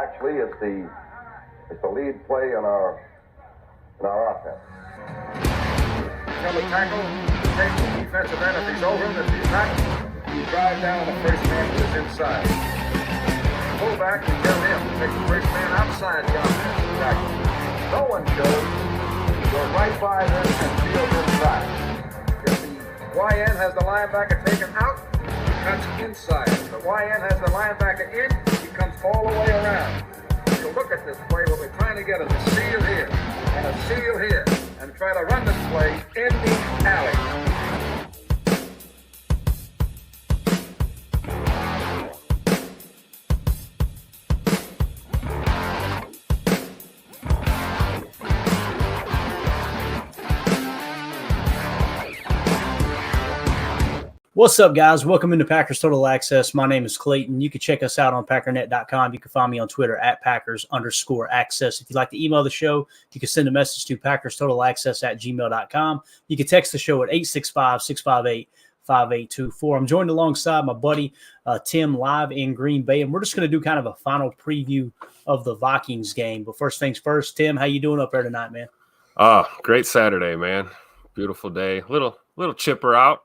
actually is the lead play in our offense. Double tackle, take the defensive end if he's over him. If he's not, you drive down the first man who is inside. Pull back and tell him to take the first man outside the offensive tackle. No one goes. Go right by them and field inside. If the YN has the linebacker taken out, he cuts inside. If the YN has the linebacker in, he comes all the way around. So look at this play. What we're trying to get is a seal here and a seal here, and try to run this play in the alley. What's up, guys? Welcome into Packers Total Access. My name is Clayton. You can check us out on packernet.com. You can find me on Twitter at Packers_access. If you'd like to email the show, you can send a message to PackersTotalAccess@gmail.com. You can text the show at 865-658-5824. I'm joined alongside my buddy Tim live in Green Bay, and we're just going to do kind of a final preview of the Vikings game. But first things first, Tim, how you doing up there tonight, man? Great Saturday, man. Beautiful day. Little chipper out.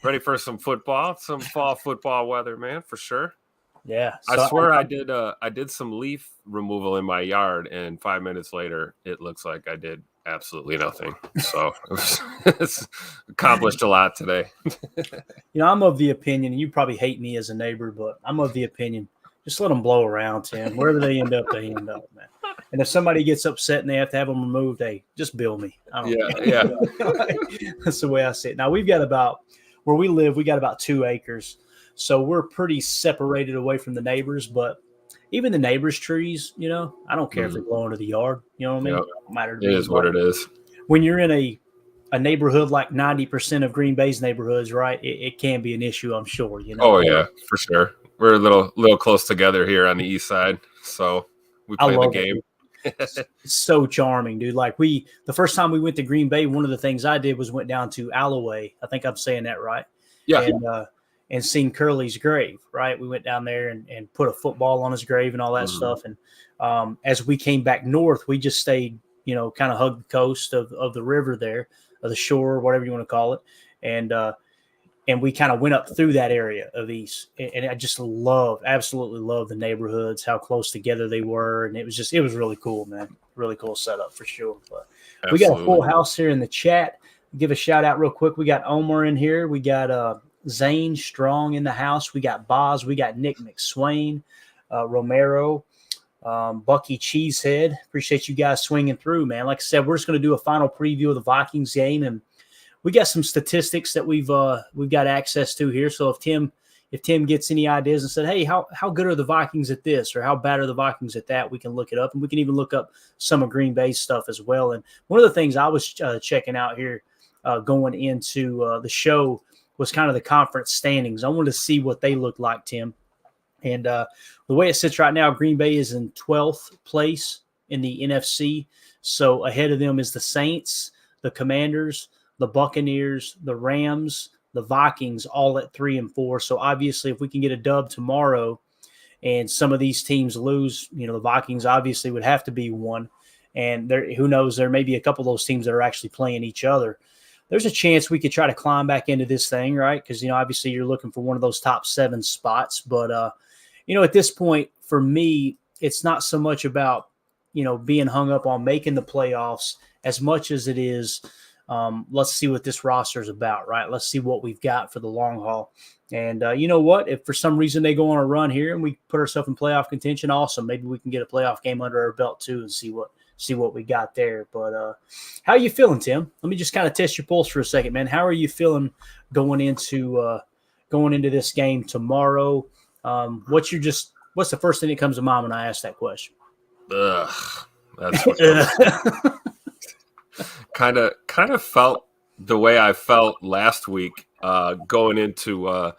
Ready for some football, some fall football weather, man, for sure. Yeah. So I swear I did some leaf removal in my yard, and 5 minutes later, it looks like I did absolutely nothing. So it's accomplished a lot today. I'm of the opinion, and you probably hate me as a neighbor, but I'm of the opinion, just let them blow around, Tim. Wherever they end up, man. And if somebody gets upset and they have to have them removed, hey, just bill me. Yeah. That's the way I see it. Now, we've got about – where we live, we got about 2 acres. So we're pretty separated away from the neighbors, but even the neighbors' trees, I don't care if they blow into the yard. You know what I mean? Yep. It don't matter to me. It is what it is. When you're in a neighborhood like 90% of Green Bay's neighborhoods, right, it can be an issue, I'm sure. Oh, yeah, for sure. We're a little close together here on the east side, so we play the game. It's so charming, dude. Like the first time we went to Green Bay, one of the things I did was went down to Alloway. I think I'm saying that right. Yeah. And seen Curly's grave, right? We went down there and put a football on his grave and all that stuff. And as we came back north, we just stayed, kind of hugged the coast of the river there, or the shore, whatever you want to call it. And we kind of went up through that area of East. And I just absolutely love the neighborhoods, how close together they were. And it was really cool, man. Really cool setup for sure. But We got a full house here in the chat. Give a shout out real quick. We got Omar in here. We got Zane Strong in the house. We got Boz. We got Nick McSwain, Romero, Bucky Cheesehead. Appreciate you guys swinging through, man. Like I said, we're just going to do a final preview of the Vikings game, and we got some statistics that we've got access to here. So if Tim gets any ideas and said, hey, how good are the Vikings at this, or how bad are the Vikings at that, we can look it up, and we can even look up some of Green Bay's stuff as well. And one of the things I was checking out here going into the show was kind of the conference standings. I wanted to see what they look like, Tim. And the way it sits right now, Green Bay is in 12th place in the NFC. So ahead of them is the Saints, the Commanders, the Buccaneers, the Rams, the Vikings, all at 3 and 4. So obviously, if we can get a dub tomorrow and some of these teams lose, the Vikings obviously would have to be one. And who knows, there may be a couple of those teams that are actually playing each other. There's a chance we could try to climb back into this thing, right? Because, obviously you're looking for one of those top 7 spots. But, at this point, for me, it's not so much about, being hung up on making the playoffs as much as it is, let's see what this roster is about, right? Let's see what we've got for the long haul. And you know what? If for some reason they go on a run here and we put ourselves in playoff contention, awesome. Maybe we can get a playoff game under our belt too and see what we got there. But how are you feeling, Tim? Let me just kind of test your pulse for a second, man. How are you feeling going into this game tomorrow? What's the first thing that comes to mind when I ask that question? That's kind of felt the way I felt last week going into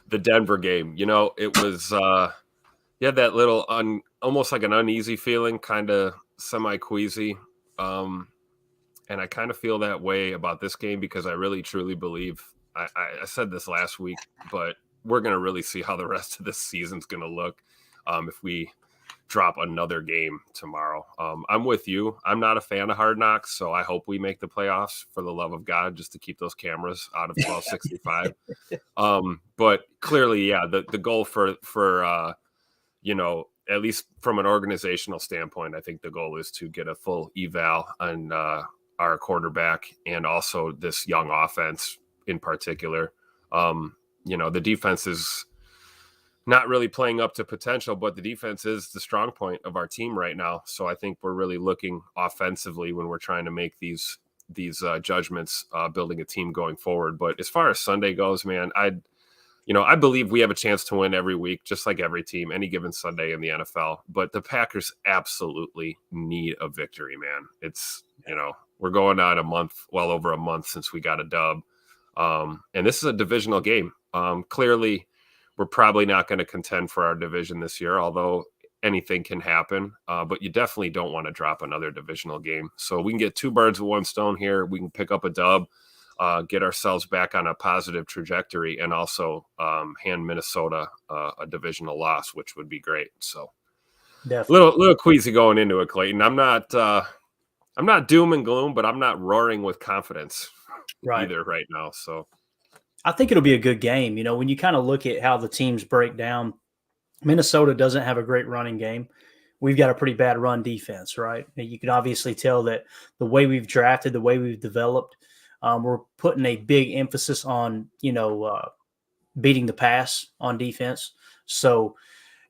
the Denver game. It was you had that little almost like an uneasy feeling, kind of semi-queasy. And I kind of feel that way about this game because I really truly believe I said this last week, but we're going to really see how the rest of this season's going to look if we drop another game tomorrow. I'm with you. I'm not a fan of Hard Knocks, so I hope we make the playoffs for the love of God, just to keep those cameras out of 1265. But clearly, yeah, the goal for at least from an organizational standpoint, I think the goal is to get a full eval on our quarterback and also this young offense in particular. The defense is not really playing up to potential, but the defense is the strong point of our team right now. So I think we're really looking offensively when we're trying to make these judgments, building a team going forward. But as far as Sunday goes, man, I believe we have a chance to win every week, just like every team, any given Sunday in the NFL. But the Packers absolutely need a victory, man. It's, we're going on well over a month since we got a dub. And this is a divisional game. Clearly, we're probably not going to contend for our division this year, although anything can happen. But you definitely don't want to drop another divisional game. So we can get 2 birds with 1 stone here. We can pick up a dub. Get ourselves back on a positive trajectory, and also hand Minnesota a divisional loss, which would be great. So, definitely little queasy going into it, Clayton. I'm not doom and gloom, but I'm not roaring with confidence either right now. So, I think it'll be a good game. When you kind of look at how the teams break down, Minnesota doesn't have a great running game. We've got a pretty bad run defense, right? You can obviously tell that the way we've drafted, the way we've developed. We're putting a big emphasis on, beating the pass on defense. So,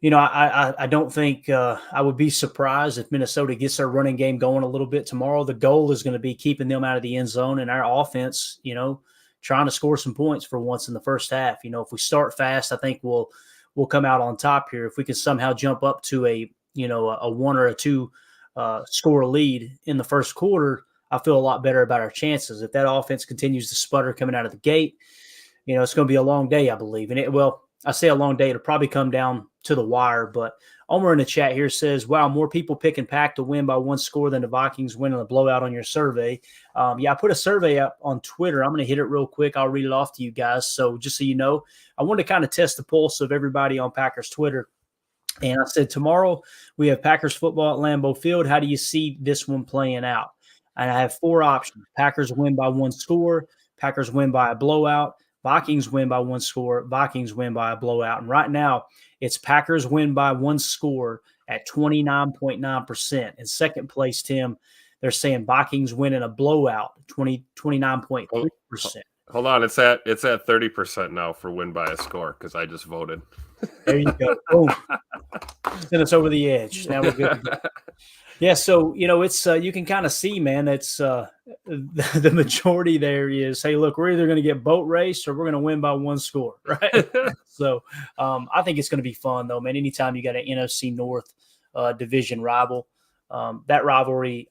I don't think I would be surprised if Minnesota gets their running game going a little bit tomorrow. The goal is going to be keeping them out of the end zone, and our offense, trying to score some points for once in the first half. If we start fast, I think we'll come out on top here. If we can somehow jump up to a 1 or a 2 score lead in the first quarter, I feel a lot better about our chances. If that offense continues to sputter coming out of the gate, it's going to be a long day, I believe. And I say a long day, it'll probably come down to the wire. But Omer in the chat here says, wow, more people picking Pack to win by 1 score than the Vikings winning a blowout on your survey. I put a survey up on Twitter. I'm going to hit it real quick. I'll read it off to you guys. So just so you know, I wanted to kind of test the pulse of everybody on Packers Twitter. And I said, tomorrow we have Packers football at Lambeau Field. How do you see this one playing out? And I have 4 options. Packers win by 1 score. Packers win by a blowout. Vikings win by 1 score. Vikings win by a blowout. And right now, it's Packers win by 1 score at 29.9%. In second place, Tim, they're saying Vikings win in a blowout, 29.3%. Hold on, it's at 30% now for win by a score because I just voted. There you go. Boom. Send us over the edge. Now we're good. Yeah, so it's you can kind of see, man. It's the majority there is, hey, look, we're either going to get boat raced or we're going to win by 1 score, right? So I think it's going to be fun, though, man. Anytime you got an NFC North division rival, that rivalry,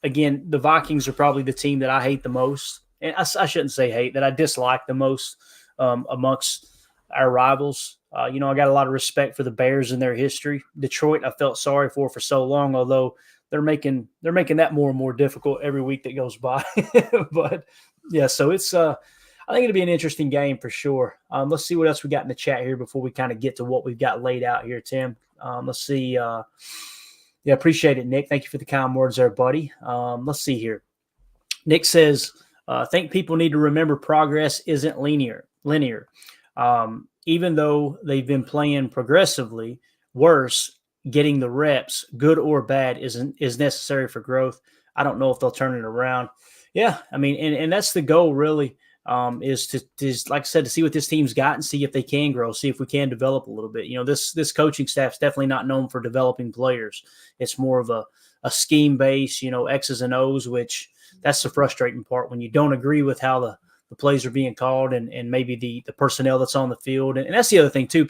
again, the Vikings are probably the team that I hate the most, and I shouldn't say hate, that I dislike the most amongst our rivals. I got a lot of respect for the Bears and their history. Detroit, I felt sorry for so long, although they're making that more and more difficult every week that goes by. But yeah, so it's I think it'll be an interesting game for sure. Let's see what else we got in the chat here before we kind of get to what we've got laid out here, Tim. Let's see. Appreciate it, Nick. Thank you for the kind words there, buddy. Let's see here. Nick says, I think people need to remember progress isn't linear. Even though they've been playing progressively worse, getting the reps, good or bad, is necessary for growth. I don't know if they'll turn it around. Yeah, I mean, and that's the goal really, is to like I said, to see what this team's got and see if they can grow, see if we can develop a little bit. This coaching staff's definitely not known for developing players. It's more of a scheme base, X's and O's, which that's the frustrating part when you don't agree with how the plays are being called and maybe the personnel that's on the field. And that's the other thing too.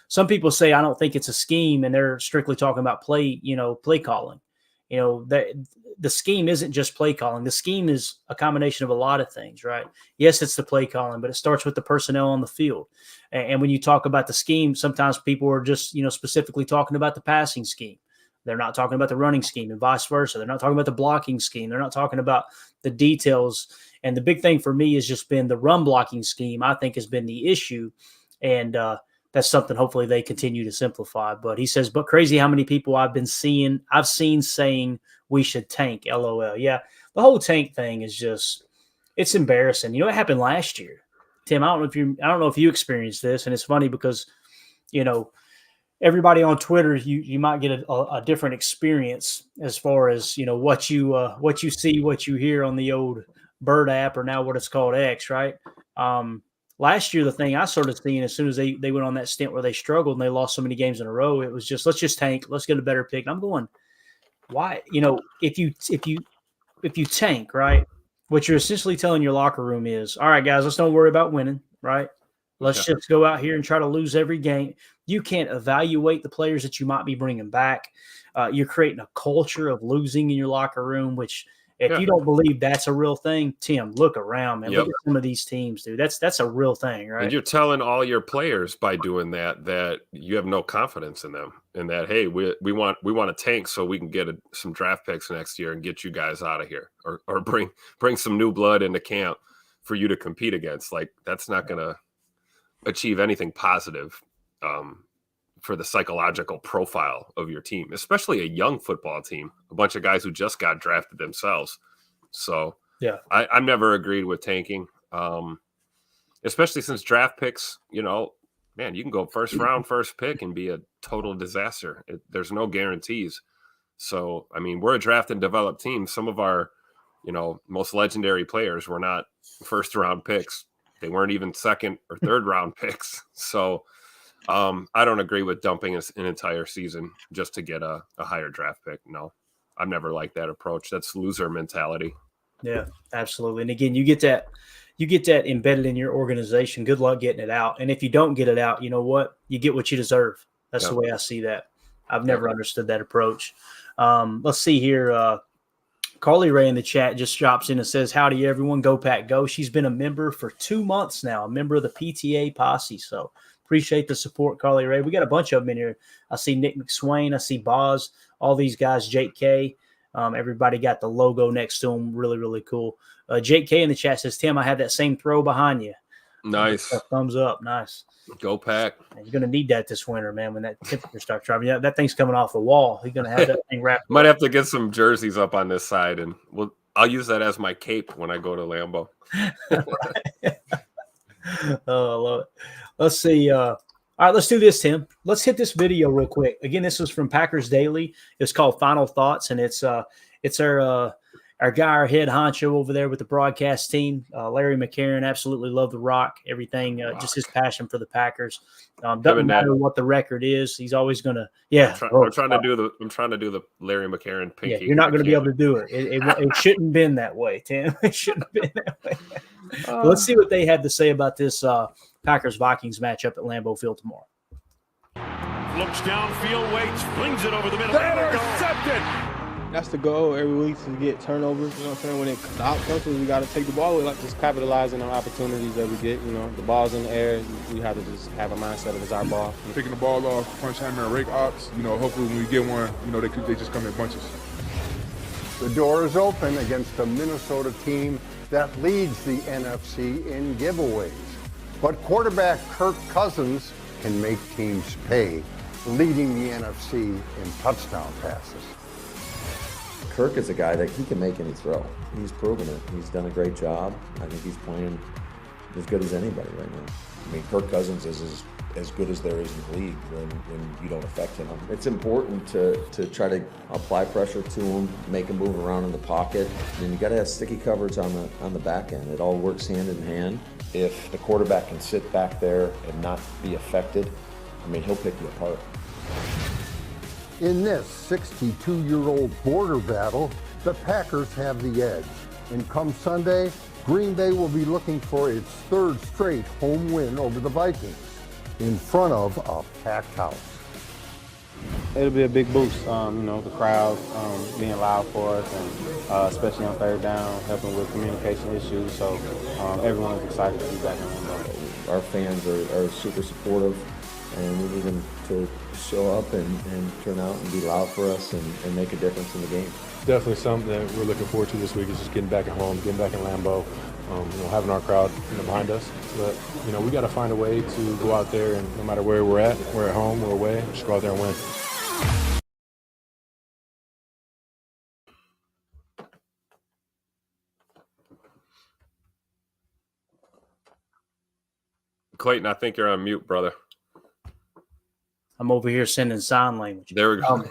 Some people say, I don't think it's a scheme, and they're strictly talking about play calling. The scheme isn't just play calling. The scheme is a combination of a lot of things, right? Yes, it's the play calling, but it starts with the personnel on the field. And when you talk about the scheme, sometimes people are just, specifically talking about the passing scheme. They're not talking about the running scheme and vice versa. They're not talking about the blocking scheme. They're not talking about the details. And the big thing for me has just been the run blocking scheme, I think, has been the issue. And that's something hopefully they continue to simplify. But he says, but crazy how many people I've seen saying we should tank. LOL. Yeah, the whole tank thing is just, it's embarrassing. You know what happened last year, Tim? I don't know if you experienced this, and it's funny because, you know, everybody on Twitter, you might get a different experience as far as, you know, what you see, what you hear on the old Bird app, or now what it's called X, right? Last year, the thing I started seeing as soon as they went on that stint where they struggled and they lost so many games in a row, it was just, let's just tank, let's get a better pick. And I'm going, why? You know, if you tank, right, what you're essentially telling your locker room is, all right, guys, let's don't worry about winning, right? Let's just go out here and try to lose every game. You can't evaluate the players that you might be bringing back. You're creating a culture of losing in your locker room, which if you don't believe that's a real thing, Tim, look around, man. Look at some of these teams, dude. That's a real thing, right? And you're telling all your players by doing that you have no confidence in them, and that, hey, we want to tank so we can get some draft picks next year and get you guys out of here, or bring some new blood into camp for you to compete against. Like, that's not going to achieve anything positive for the psychological profile of your team, especially a young football team, a bunch of guys who just got drafted themselves. So yeah, I've never agreed with tanking, especially since draft picks, you know, man, you can go first round, first pick and be a total disaster. There's no guarantees. So, I mean, we're a draft and develop team. Some of our, you know, most legendary players were not first round picks. They weren't even second or third round picks. So I don't agree with dumping an entire season just to get a higher draft pick. No, I've never liked that approach. That's loser mentality. Yeah, absolutely. And again, you get that embedded in your organization. Good luck getting it out. And if you don't get it out, you know what? You get what you deserve. That's the way I see that. I've never understood that approach. Let's see here. Carly Ray in the chat just drops in and says, howdy, everyone. Go Pack Go. She's been a member for 2 months now, a member of the PTA posse. So appreciate the support, Carly Ray. We got a bunch of them in here. I see Nick McSwain. I see Boz. All these guys, Jake K. Everybody got the logo next to them. Really, really cool. Jake K in the chat says, Tim, I have that same throw behind you. Nice. Thumbs up. Nice. Go Pack. You're going to need that this winter, man, when that temperature starts dropping. Yeah, that thing's coming off the wall. You're going to have that thing wrapped. Might have to get some jerseys up on this side, and I'll use that as my cape when I go to Lambeau. Oh, I love it. Let's see. All right, let's do this, Tim. Let's hit this video real quick. Again, this was from Packers Daily. It's called Final Thoughts, and it's our guy, our head honcho over there with the broadcast team, Larry McCarron. Absolutely love the Rock. Everything, just his passion for the Packers. Doesn't matter what the record is. He's always gonna. Yeah, I'm trying to do the Larry McCarron pinky. Yeah, you're not going to be able to do it. It shouldn't have been that way, Tim. It shouldn't have been that way. Let's see what they had to say about this Packers-Vikings matchup at Lambeau Field tomorrow. Looks downfield, waits, flings it over the middle. Intercepted. That's the goal every week, to get turnovers. You know what I'm saying? When the outcomes, we got to take the ball away, like just capitalizing on opportunities that we get. You know, the ball's in the air. We have to just have a mindset of it's our ball. Picking the ball off, punch hammer, and rake ops. You know, hopefully when we get one, you know, they just come in bunches. The door is open against a Minnesota team that leads the NFC in giveaways. But quarterback Kirk Cousins can make teams pay, leading the NFC in touchdown passes. Kirk is a guy that he can make any throw. He's proven it. He's done a great job. I think he's playing as good as anybody right now. I mean, Kirk Cousins is as good as there is in the league when you don't affect him. It's important to try to apply pressure to him, make him move around in the pocket, and you got to have sticky coverage on the back end. It all works hand in hand. If the quarterback can sit back there and not be affected, I mean, he'll pick you apart. In this 62-year-old border battle, the Packers have the edge. And come Sunday, Green Bay will be looking for its third straight home win over the Vikings in front of a packed house. It'll be a big boost, you know, the crowd being loud for us, and especially on third down, helping with communication issues. So everyone is excited to be back in Lambeau. Our fans are super supportive, and we need them to show up and turn out and be loud for us and make a difference in the game. Definitely something that we're looking forward to this week is just getting back at home, getting back in Lambeau, having our crowd behind us. But, we got to find a way to go out there, and no matter where we're at home, we're away, just go out there and win. Clayton, I think you're on mute, brother. I'm over here sending sign language. There we go.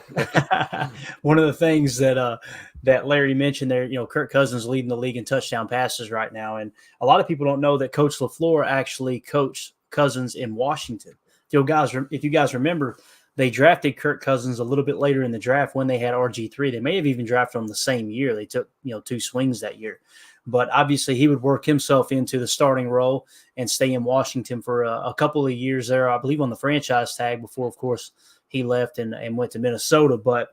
One of the things that that Larry mentioned there, Kirk Cousins leading the league in touchdown passes right now, and a lot of people don't know that Coach LaFleur actually coached Cousins in Washington. If you guys remember, they drafted Kirk Cousins a little bit later in the draft when they had RG3. They may have even drafted him the same year. They took 2 swings that year. But obviously he would work himself into the starting role and stay in Washington for a couple of years there, I believe on the franchise tag before, of course, he left and went to Minnesota. But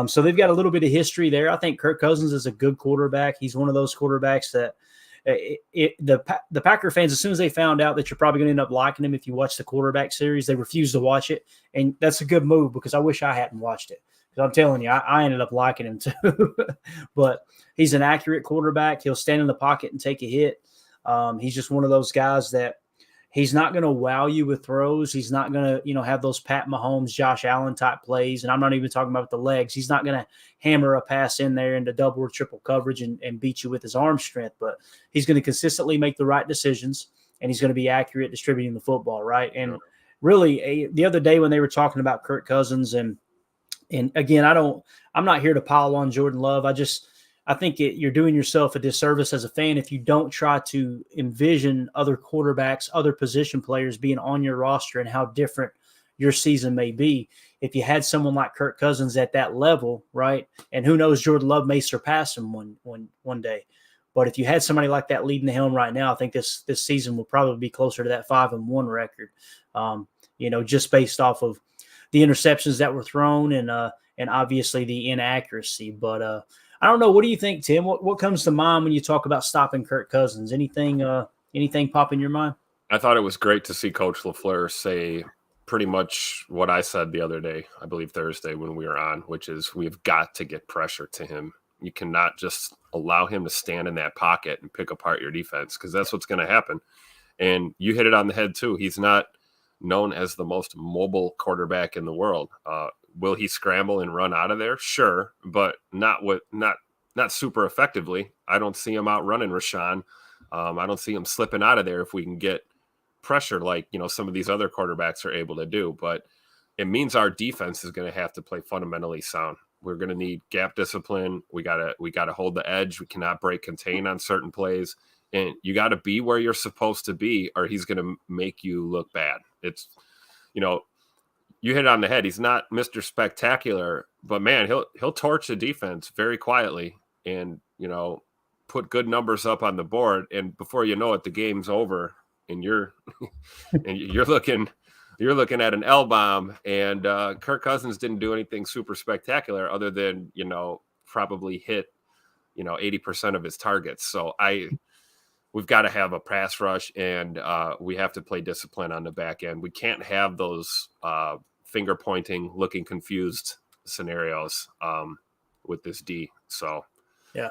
so they've got a little bit of history there. I think Kirk Cousins is a good quarterback. He's one of those quarterbacks that the Packer fans, as soon as they found out that you're probably going to end up liking him if you watch the quarterback series, they refused to watch it. And that's a good move because I wish I hadn't watched it. Because I'm telling you, I ended up liking him too. But he's an accurate quarterback. He'll stand in the pocket and take a hit. He's just one of those guys that he's not going to wow you with throws. He's not going to, have those Pat Mahomes, Josh Allen type plays. And I'm not even talking about the legs. He's not going to hammer a pass in there into double or triple coverage and beat you with his arm strength. But he's going to consistently make the right decisions, and he's going to be accurate distributing the football, right? And really, the other day when they were talking about Kirk Cousins and again, I'm not here to pile on Jordan Love. I think you're doing yourself a disservice as a fan if you don't try to envision other quarterbacks, other position players being on your roster and how different your season may be. If you had someone like Kirk Cousins at that level, right? And who knows, Jordan Love may surpass him one day. But if you had somebody like that leading the helm right now, I think this season will probably be closer to that 5-1 record. Just based off of the interceptions that were thrown and obviously the inaccuracy. But I don't know. What do you think, Tim? What comes to mind when you talk about stopping Kirk Cousins? Anything pop in your mind? I thought it was great to see Coach LaFleur say pretty much what I said the other day, I believe Thursday when we were on, which is we've got to get pressure to him. You cannot just allow him to stand in that pocket and pick apart your defense because that's what's going to happen. And you hit it on the head too. He's not known as the most mobile quarterback in the world. Will he scramble and run out of there? Sure, but not super effectively. I don't see him out running Rashawn. I don't see him slipping out of there if we can get pressure like some of these other quarterbacks are able to do. But it means our defense is going to have to play fundamentally sound. We're going to need gap discipline. We gotta hold the edge. We cannot break contain on certain plays. And you got to be where you're supposed to be, or he's going to make you look bad. It's, you hit it on the head. He's not Mr. Spectacular, but man, he'll torch the defense very quietly and, put good numbers up on the board. And before you know it, the game's over and you're looking at an L-bomb. And Kirk Cousins didn't do anything super spectacular other than, probably hit, 80% of his targets. So we've got to have a pass rush, and we have to play discipline on the back end. We can't have those finger pointing, looking confused scenarios with this D. So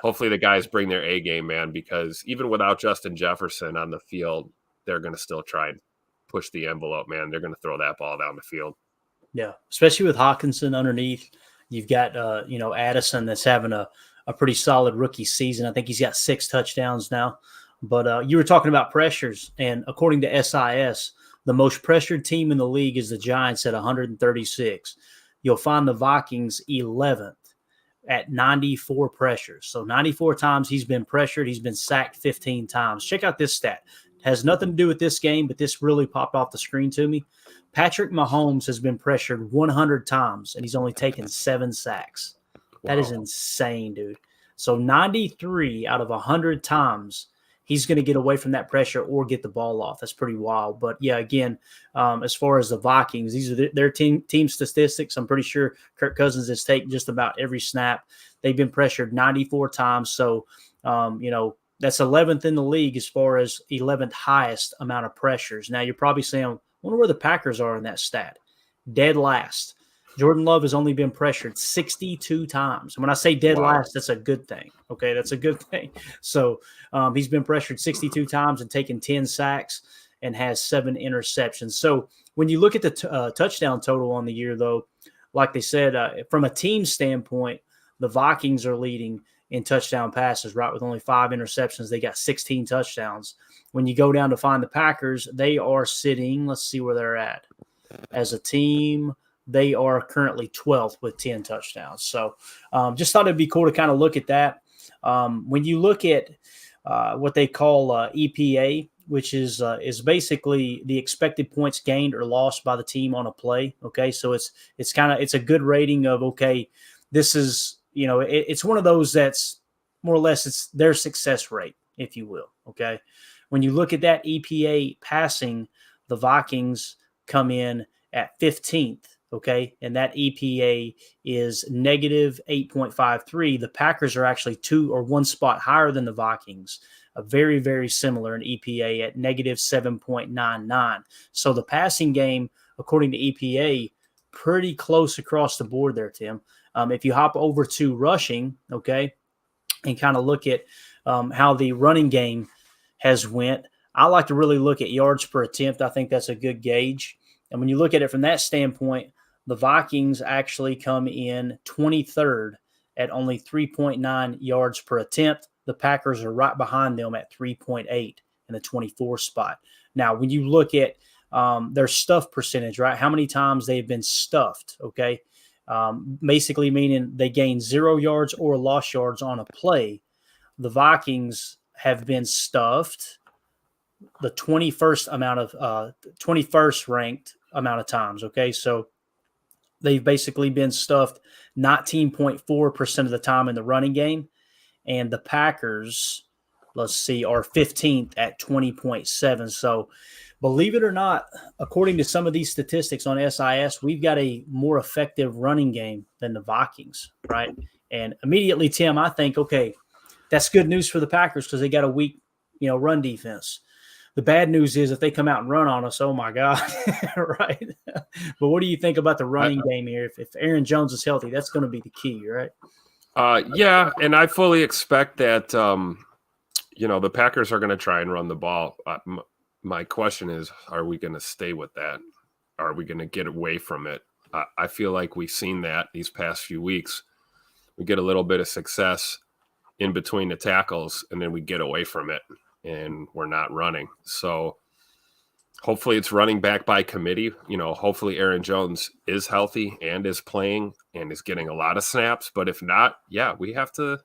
hopefully the guys bring their A game, man, because even without Justin Jefferson on the field, they're going to still try and push the envelope, man. They're going to throw that ball down the field. Yeah, especially with Hawkinson underneath. You've got, Addison that's having a pretty solid rookie season. I think he's got 6 touchdowns now. But you were talking about pressures, and according to SIS, the most pressured team in the league is the Giants at 136. You'll find the Vikings 11th at 94 pressures. So 94 times he's been pressured. He's been sacked 15 times. Check out this stat. It has nothing to do with this game, but this really popped off the screen to me. Patrick Mahomes has been pressured 100 times, and he's only taken 7 sacks. Wow. That is insane, dude. So 93 out of 100 times he's going to get away from that pressure or get the ball off. That's pretty wild. But, yeah, again, as far as the Vikings, these are their team statistics. I'm pretty sure Kirk Cousins has taken just about every snap. They've been pressured 94 times. So, that's 11th in the league as far as 11th highest amount of pressures. Now, you're probably saying, I wonder where the Packers are in that stat. dead last. Jordan Love has only been pressured 62 times. And when I say dead last, that's a good thing. Okay, that's a good thing. So he's been pressured 62 times and taken 10 sacks and has 7 interceptions. So when you look at the touchdown total on the year, though, like they said, from a team standpoint, the Vikings are leading in touchdown passes, right, with only 5 interceptions. They got 16 touchdowns. When you go down to find the Packers, they are sitting, let's see where they're at. As a team, they are currently 12th with 10 touchdowns. So just thought it'd be cool to kind of look at that. When you look at what they call EPA, which is basically the expected points gained or lost by the team on a play. Okay, so it's a good rating of, okay, this is, it's one of those that's more or less it's their success rate, if you will. Okay, when you look at that EPA passing, the Vikings come in at 15th. Okay, and that EPA is negative 8.53. The Packers are actually 2 or 1 spot higher than the Vikings. Very, very similar in EPA at negative 7.99. So the passing game, according to EPA, pretty close across the board there, Tim. If you hop over to rushing, okay, and kind of look at how the running game has went, I like to really look at yards per attempt. I think that's a good gauge. And when you look at it from that standpoint, the Vikings actually come in 23rd at only 3.9 yards per attempt. The Packers are right behind them at 3.8 in the 24 spot. Now, when you look at their stuff percentage, right, how many times they've been stuffed, okay, basically meaning they gain 0 yards or lost yards on a play, the Vikings have been stuffed the 21st ranked amount of times, okay? So they've basically been stuffed 19.4% of the time in the running game. And the Packers, let's see, are 15th at 20.7. So believe it or not, according to some of these statistics on SIS, we've got a more effective running game than the Vikings, right? And immediately, Tim, I think, okay, that's good news for the Packers because they got a weak, run defense. The bad news is if they come out and run on us, oh my God, right? But what do you think about the running game here? If Aaron Jones is healthy, that's going to be the key, right? Yeah, and I fully expect that, the Packers are going to try and run the ball. My question is, are we going to stay with that? Are we going to get away from it? I feel like we've seen that these past few weeks. We get a little bit of success in between the tackles, and then we get away from it, and we're not running. So hopefully it's running back by committee. Hopefully Aaron Jones is healthy and is playing and is getting a lot of snaps. But if not, yeah, we got to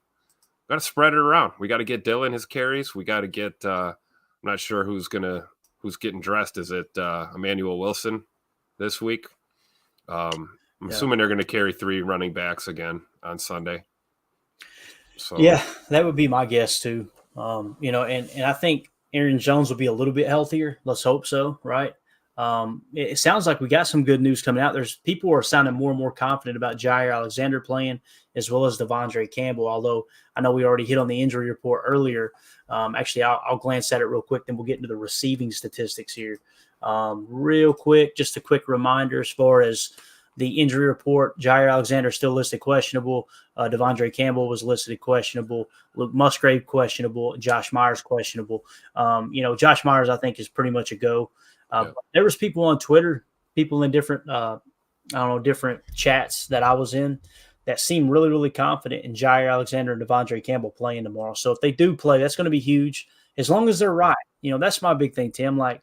spread it around. We got to get Dylan his carries. We got to get I'm not sure who's getting dressed. Is it Emmanuel Wilson this week? I'm assuming they're going to carry 3 running backs again on Sunday. So yeah, that would be my guess too. And I think Aaron Jones will be a little bit healthier. Let's hope so, right? It sounds like we got some good news coming out. There's people are sounding more and more confident about Jair Alexander playing as well as Devondre Campbell, although I know we already hit on the injury report earlier. Actually, I'll glance at it real quick, then we'll get into the receiving statistics here. Real quick, just a quick reminder as far as the injury report, Jair Alexander still listed questionable. Devondre Campbell was listed questionable. Luke Musgrave questionable. Josh Myers questionable. Josh Myers I think is pretty much a go. There was people on Twitter, people in different different chats that I was in that seemed really, really confident in Jair Alexander and Devondre Campbell playing tomorrow. So if they do play, that's going to be huge. As long as they're right, that's my big thing, Tim. Like,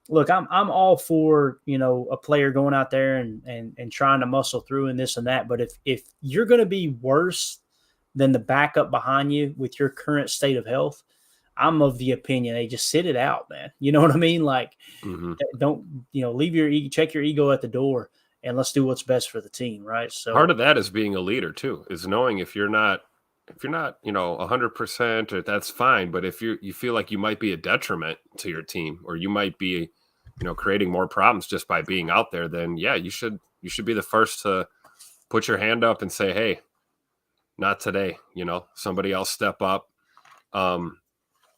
look, I'm all for, a player going out there and trying to muscle through and this and that. But if you're going to be worse than the backup behind you with your current state of health, I'm of the opinion they just sit it out, man. You know what I mean? Like, don't, leave your ego, check your ego at the door, and let's do what's best for the team, right? So part of that is being a leader too, is knowing if you're not 100%, or that's fine. But if you feel like you might be a detriment to your team, or you might be, creating more problems just by being out there, then yeah, you should be the first to put your hand up and say, hey, not today, somebody else step up.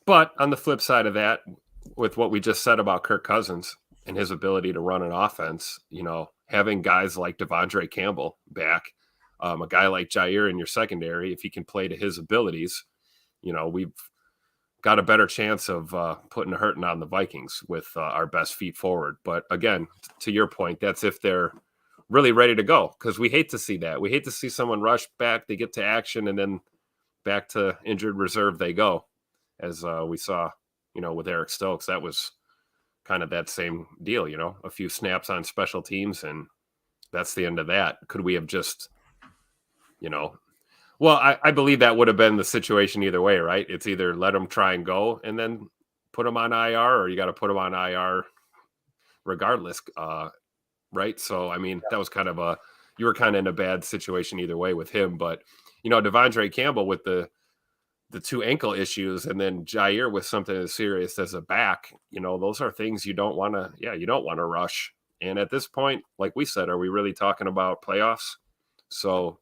But on the flip side of that, with what we just said about Kirk Cousins, and his ability to run an offense, having guys like Devondre Campbell back, a guy like Jair in your secondary, if he can play to his abilities, we've got a better chance of putting a hurting on the Vikings with our best feet forward. But again, to your point, that's if they're really ready to go, because we hate to see that. We hate to see someone rush back, they get to action, and then back to injured reserve they go, as we saw, with Eric Stokes. That was kind of that same deal, a few snaps on special teams, and that's the end of that. Could we have just, well, I believe that would have been the situation either way, right? It's either let them try and go and then put them on IR, or you got to put them on IR regardless, right? So, I mean, that was kind of you were kind of in a bad situation either way with him. But, Devondre Campbell with the 2 ankle issues, and then Jair with something as serious as a back, those are things you don't want to rush. And at this point, like we said, are we really talking about playoffs? So,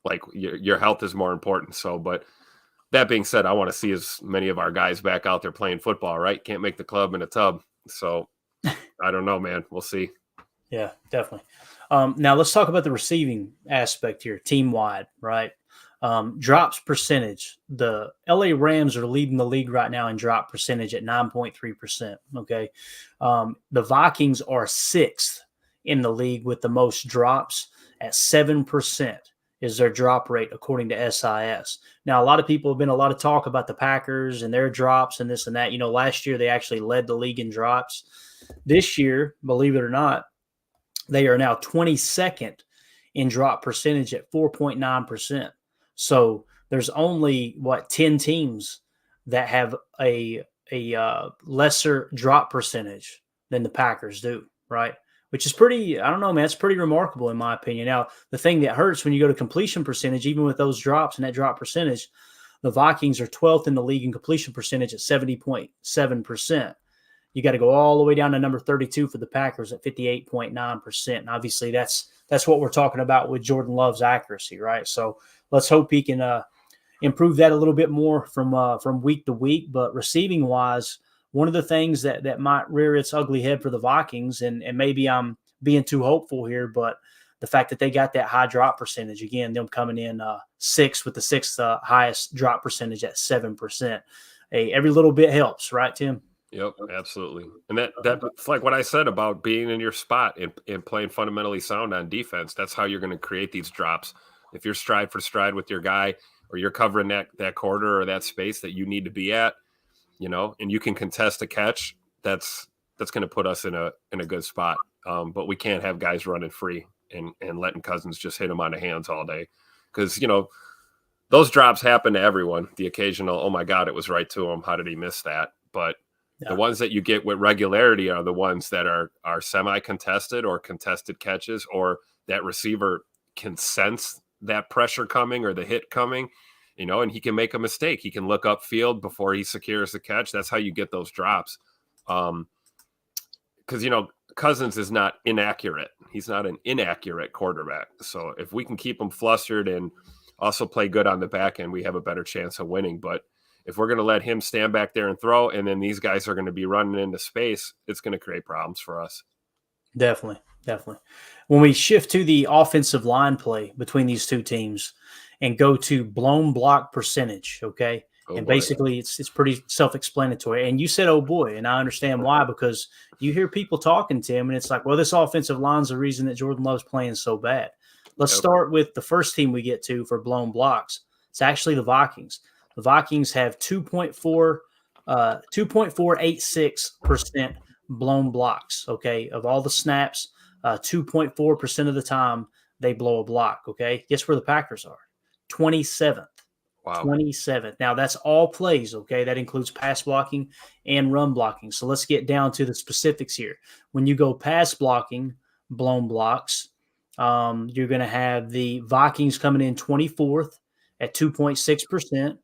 like your health is more important. So, but that being said, I want to see as many of our guys back out there playing football, right? Can't make the club in a tub. So I don't know, man. We'll see. Yeah, definitely. Now let's talk about the receiving aspect here, team wide, right? Drops percentage. The LA Rams are leading the league right now in drop percentage at 9.3%. Okay. The Vikings are 6th in the league with the most drops at 7% is their drop rate according to SIS. Now, a lot of people have been a lot of talk about the Packers and their drops and this and that. Last year they actually led the league in drops. This year, believe it or not, they are now 22nd in drop percentage at 4.9%. So there's only 10 teams that have a lesser drop percentage than the Packers do, right? Which is pretty, I don't know, man, it's pretty remarkable in my opinion. Now, the thing that hurts when you go to completion percentage, even with those drops and that drop percentage, the Vikings are 12th in the league in completion percentage at 70.7%. You got to go all the way down to number 32 for the Packers at 58.9%. And obviously that's what we're talking about with Jordan Love's accuracy, right? So let's hope he can improve that a little bit more from week to week. But receiving wise, one of the things that might rear its ugly head for the Vikings, and maybe I'm being too hopeful here, but the fact that they got that high drop percentage, again, them coming in 6th with the 6th highest drop percentage at 7%. Hey, every little bit helps, right, Tim? Yep, absolutely. And that's like what I said about being in your spot and playing fundamentally sound on defense. That's how you're going to create these drops. If you're stride for stride with your guy, or you're covering that corner or that space that you need to be at, and you can contest a catch, that's going to put us in a good spot. But we can't have guys running free and letting Cousins just hit them on the hands all day, because those drops happen to everyone. The occasional, oh my God, it was right to him. How did he miss that? But the ones that you get with regularity are the ones that are semi-contested or contested catches, or that receiver can sense that pressure coming or the hit coming, and he can make a mistake. He can look upfield before he secures the catch. That's how you get those drops. Because, Cousins is not inaccurate. He's not an inaccurate quarterback. So if we can keep him flustered and also play good on the back end, we have a better chance of winning. But if we're going to let him stand back there and throw, and then these guys are going to be running into space, it's going to create problems for us. Definitely. When we shift to the offensive line play between these two teams and go to blown block percentage, okay? Basically it's pretty self-explanatory. And you said, oh boy, and I understand why, because you hear people talking, Tim, and it's like, well, this offensive line's the reason that Jordan Love's playing so bad. Let's start with the first team we get to for blown blocks. It's actually the Vikings. The Vikings have 2.486% blown blocks, okay? Of all the snaps, 2.4% of the time they blow a block, okay? Guess where the Packers are? 27th. Wow. 27th. Now, that's all plays, okay? That includes pass blocking and run blocking. So let's get down to the specifics here. When you go pass blocking, blown blocks, you're going to have the Vikings coming in 24th at 2.6%.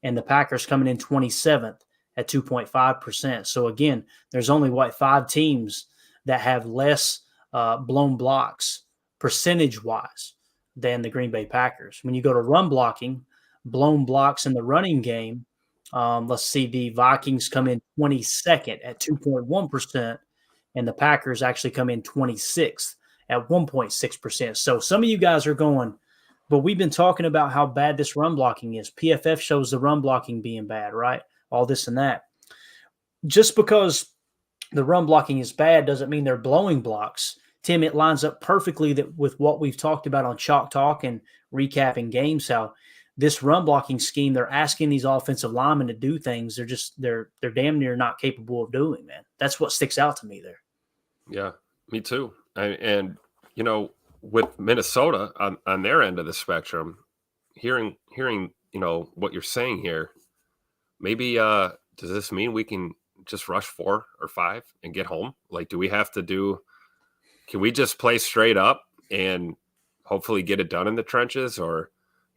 And the Packers coming in 27th at 2.5%. So again, there's only 5 teams that have less blown blocks percentage-wise than the Green Bay Packers. When you go to run blocking, blown blocks in the running game Let's see, the Vikings come in 22nd at 2.1%, and the Packers actually come in 26th at 1.6%. So some of you guys are going, but we've been talking about how bad this run blocking is. PFF shows the run blocking being bad, right? All this and that. Just because the run blocking is bad doesn't mean they're blowing blocks. Tim, it lines up perfectly with what we've talked about on Chalk Talk and recapping games, how this run blocking scheme, they're asking these offensive linemen to do things they're damn near not capable of doing, man. That's what sticks out to me there. Yeah, me too. And you know, with Minnesota on their end of the spectrum, hearing what you're saying here, maybe does this mean we can just rush 4 or 5 and get home? Like, do we have to can we just play straight up and hopefully get it done in the trenches? Or,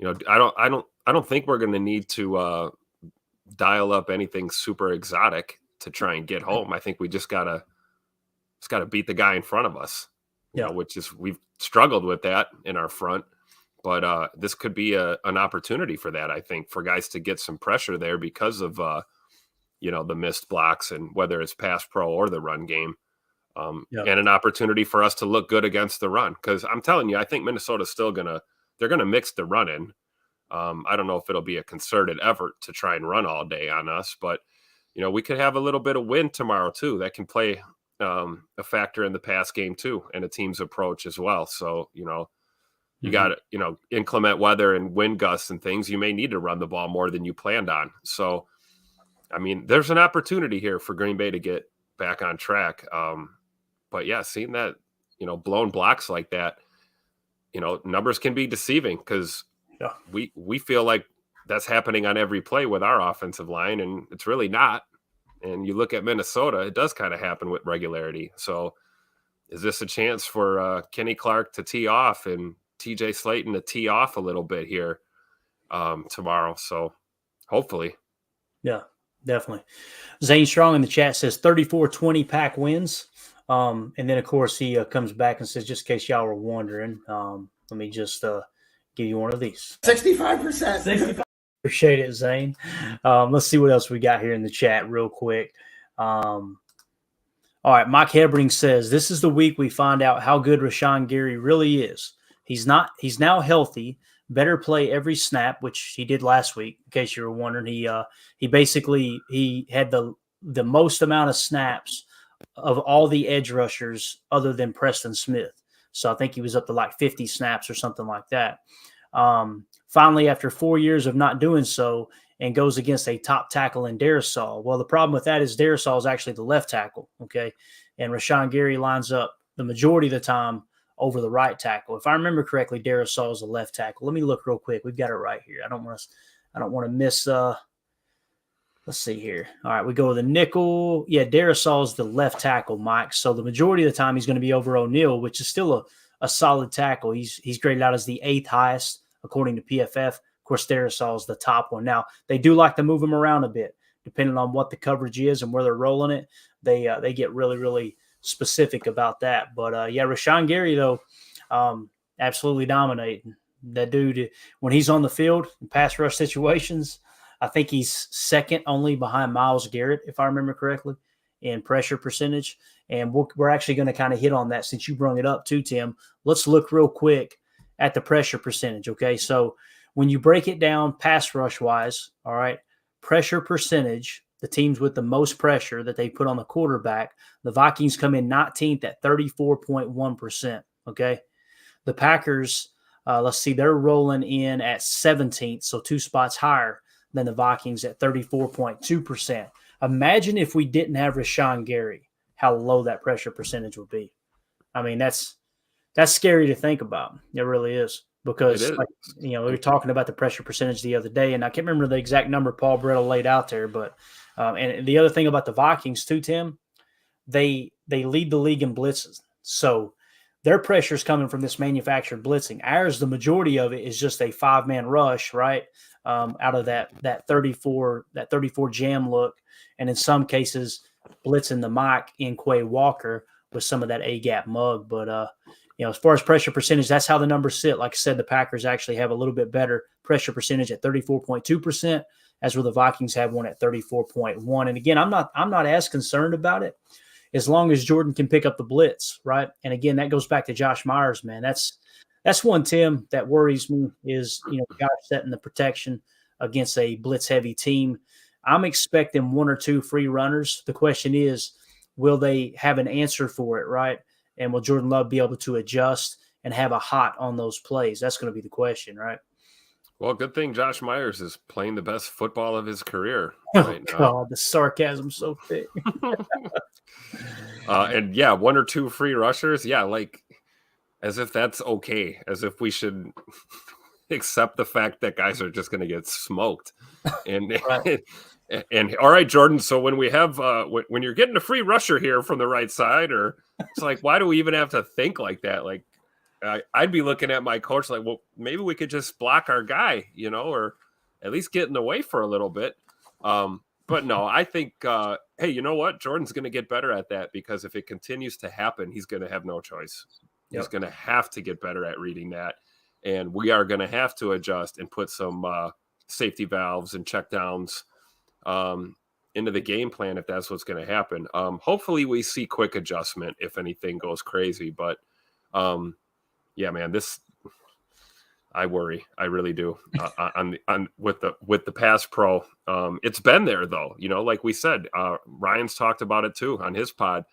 I don't think we're going to need to dial up anything super exotic to try and get home. I think we just gotta beat the guy in front of us, which is, we've struggled with that in our front, but this could be an opportunity for that. I think for guys to get some pressure there because of the missed blocks, and whether it's pass pro or the run game. And an opportunity for us to look good against the run. Because I'm telling you, I think Minnesota's still they're gonna mix the run in. I don't know if it'll be a concerted effort to try and run all day on us, but we could have a little bit of wind tomorrow too. That can play a factor in the pass game too, and a team's approach as well. So you got inclement weather and wind gusts and things. You may need to run the ball more than you planned on. So, I mean, there's an opportunity here for Green Bay to get back on track. But yeah, seeing that, blown blocks like that, numbers can be deceiving, because we feel like that's happening on every play with our offensive line, and it's really not. And you look at Minnesota, it does kind of happen with regularity. So is this a chance for Kenny Clark to tee off and TJ Slayton to tee off a little bit here tomorrow? So hopefully. Yeah, definitely. Zane Strong in the chat says 34-20 Pack wins. And then, of course, he comes back and says, just in case y'all were wondering, let me just give you one of these. 65%. Appreciate it, Zane. Let's see what else we got here in the chat real quick. All right, Mike Hebring says, this is the week we find out how good Rashawn Gary really is. He's now healthy, better play every snap, which he did last week, in case you were wondering. He basically had the most amount of snaps of all the edge rushers other than Preston Smith. So I think he was up to like 50 snaps or something like that. Finally, after 4 years of not doing so, and goes against a top tackle in Darrisaw. Well, the problem with that is Darrisaw is actually the left tackle, okay? And Rashawn Gary lines up the majority of the time over the right tackle. If I remember correctly, Darrisaw is the left tackle. Let me look real quick. We've got it right here. I don't want to miss let's see here. All right, we go with the nickel. Yeah, Darrisaw is the left tackle, Mike. So the majority of the time he's going to be over O'Neal, which is still a solid tackle. He's graded out as the 8th highest according to PFF. Of course, Darrisaw is the top one. Now, they do like to move him around a bit, depending on what the coverage is and where they're rolling it. They get really, really specific about that. But, yeah, Rashawn Gary, though, absolutely dominating. That dude, when he's on the field in pass rush situations, I think he's second only behind Myles Garrett, if I remember correctly, in pressure percentage. And we're actually going to kind of hit on that since you brought it up too, Tim. Let's look real quick at the pressure percentage, okay? So when you break it down pass rush-wise, all right, pressure percentage, the teams with the most pressure that they put on the quarterback, the Vikings come in 19th at 34.1%, okay? The Packers, let's see, they're rolling in at 17th, so 2 spots higher than the Vikings at 34.2%. Imagine if we didn't have Rashawn Gary, how low that pressure percentage would be. I mean, that's scary to think about. It really is. Because, like, we were talking about the pressure percentage the other day, and I can't remember the exact number Paul Bretta laid out there. But and the other thing about the Vikings too, Tim, they lead the league in blitzes. So their pressure is coming from this manufactured blitzing. Ours, the majority of it is just a 5-man rush, right? Out of that 34 jam look, and in some cases blitzing the Mike in Quay Walker with some of that A-gap mug. But as far as pressure percentage, that's how the numbers sit. Like I said, the Packers actually have a little bit better pressure percentage at 34.2% as where the Vikings have one at 34.1. And again, I'm not as concerned about it as long as Jordan can pick up the blitz, right? And again, that goes back to Josh Myers, man. That's one, Tim, that worries me is, Josh setting the protection against a blitz-heavy team. I'm expecting one or two free runners. The question is, will they have an answer for it, right? And will Jordan Love be able to adjust and have a hot on those plays? That's going to be the question, right? Well, good thing Josh Myers is playing the best football of his career right now. God, the sarcasm's so thick. And yeah, one or two free rushers. Yeah, like as if that's okay, as if we should accept the fact that guys are just going to get smoked. And and all right, Jordan. So when we have when you're getting a free rusher here from the right side, or it's like, why do we even have to think like that? Like, I'd be looking at my coach like, well, maybe we could just block our guy, or at least get in the way for a little bit. But no, I think, hey, you know what? Jordan's going to get better at that, because if it continues to happen, he's going to have no choice. Yep. He's going to have to get better at reading that. And we are going to have to adjust and put some safety valves and checkdowns into the game plan if that's what's going to happen. Hopefully we see quick adjustment if anything goes crazy. But, yeah, man, I worry. I really do. With the pass pro. It's been there though. Like we said, Ryan's talked about it too on his pod.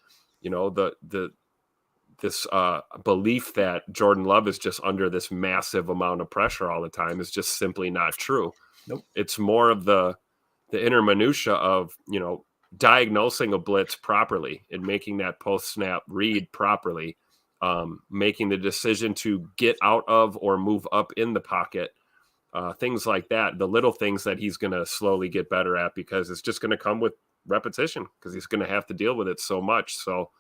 This belief that Jordan Love is just under this massive amount of pressure all the time is just simply not true. Nope. It's more of the inner minutia of diagnosing a blitz properly and making that post snap read properly. Making the decision to get out of or move up in the pocket, things like that, the little things that he's going to slowly get better at, because it's just going to come with repetition, because he's going to have to deal with it so much. So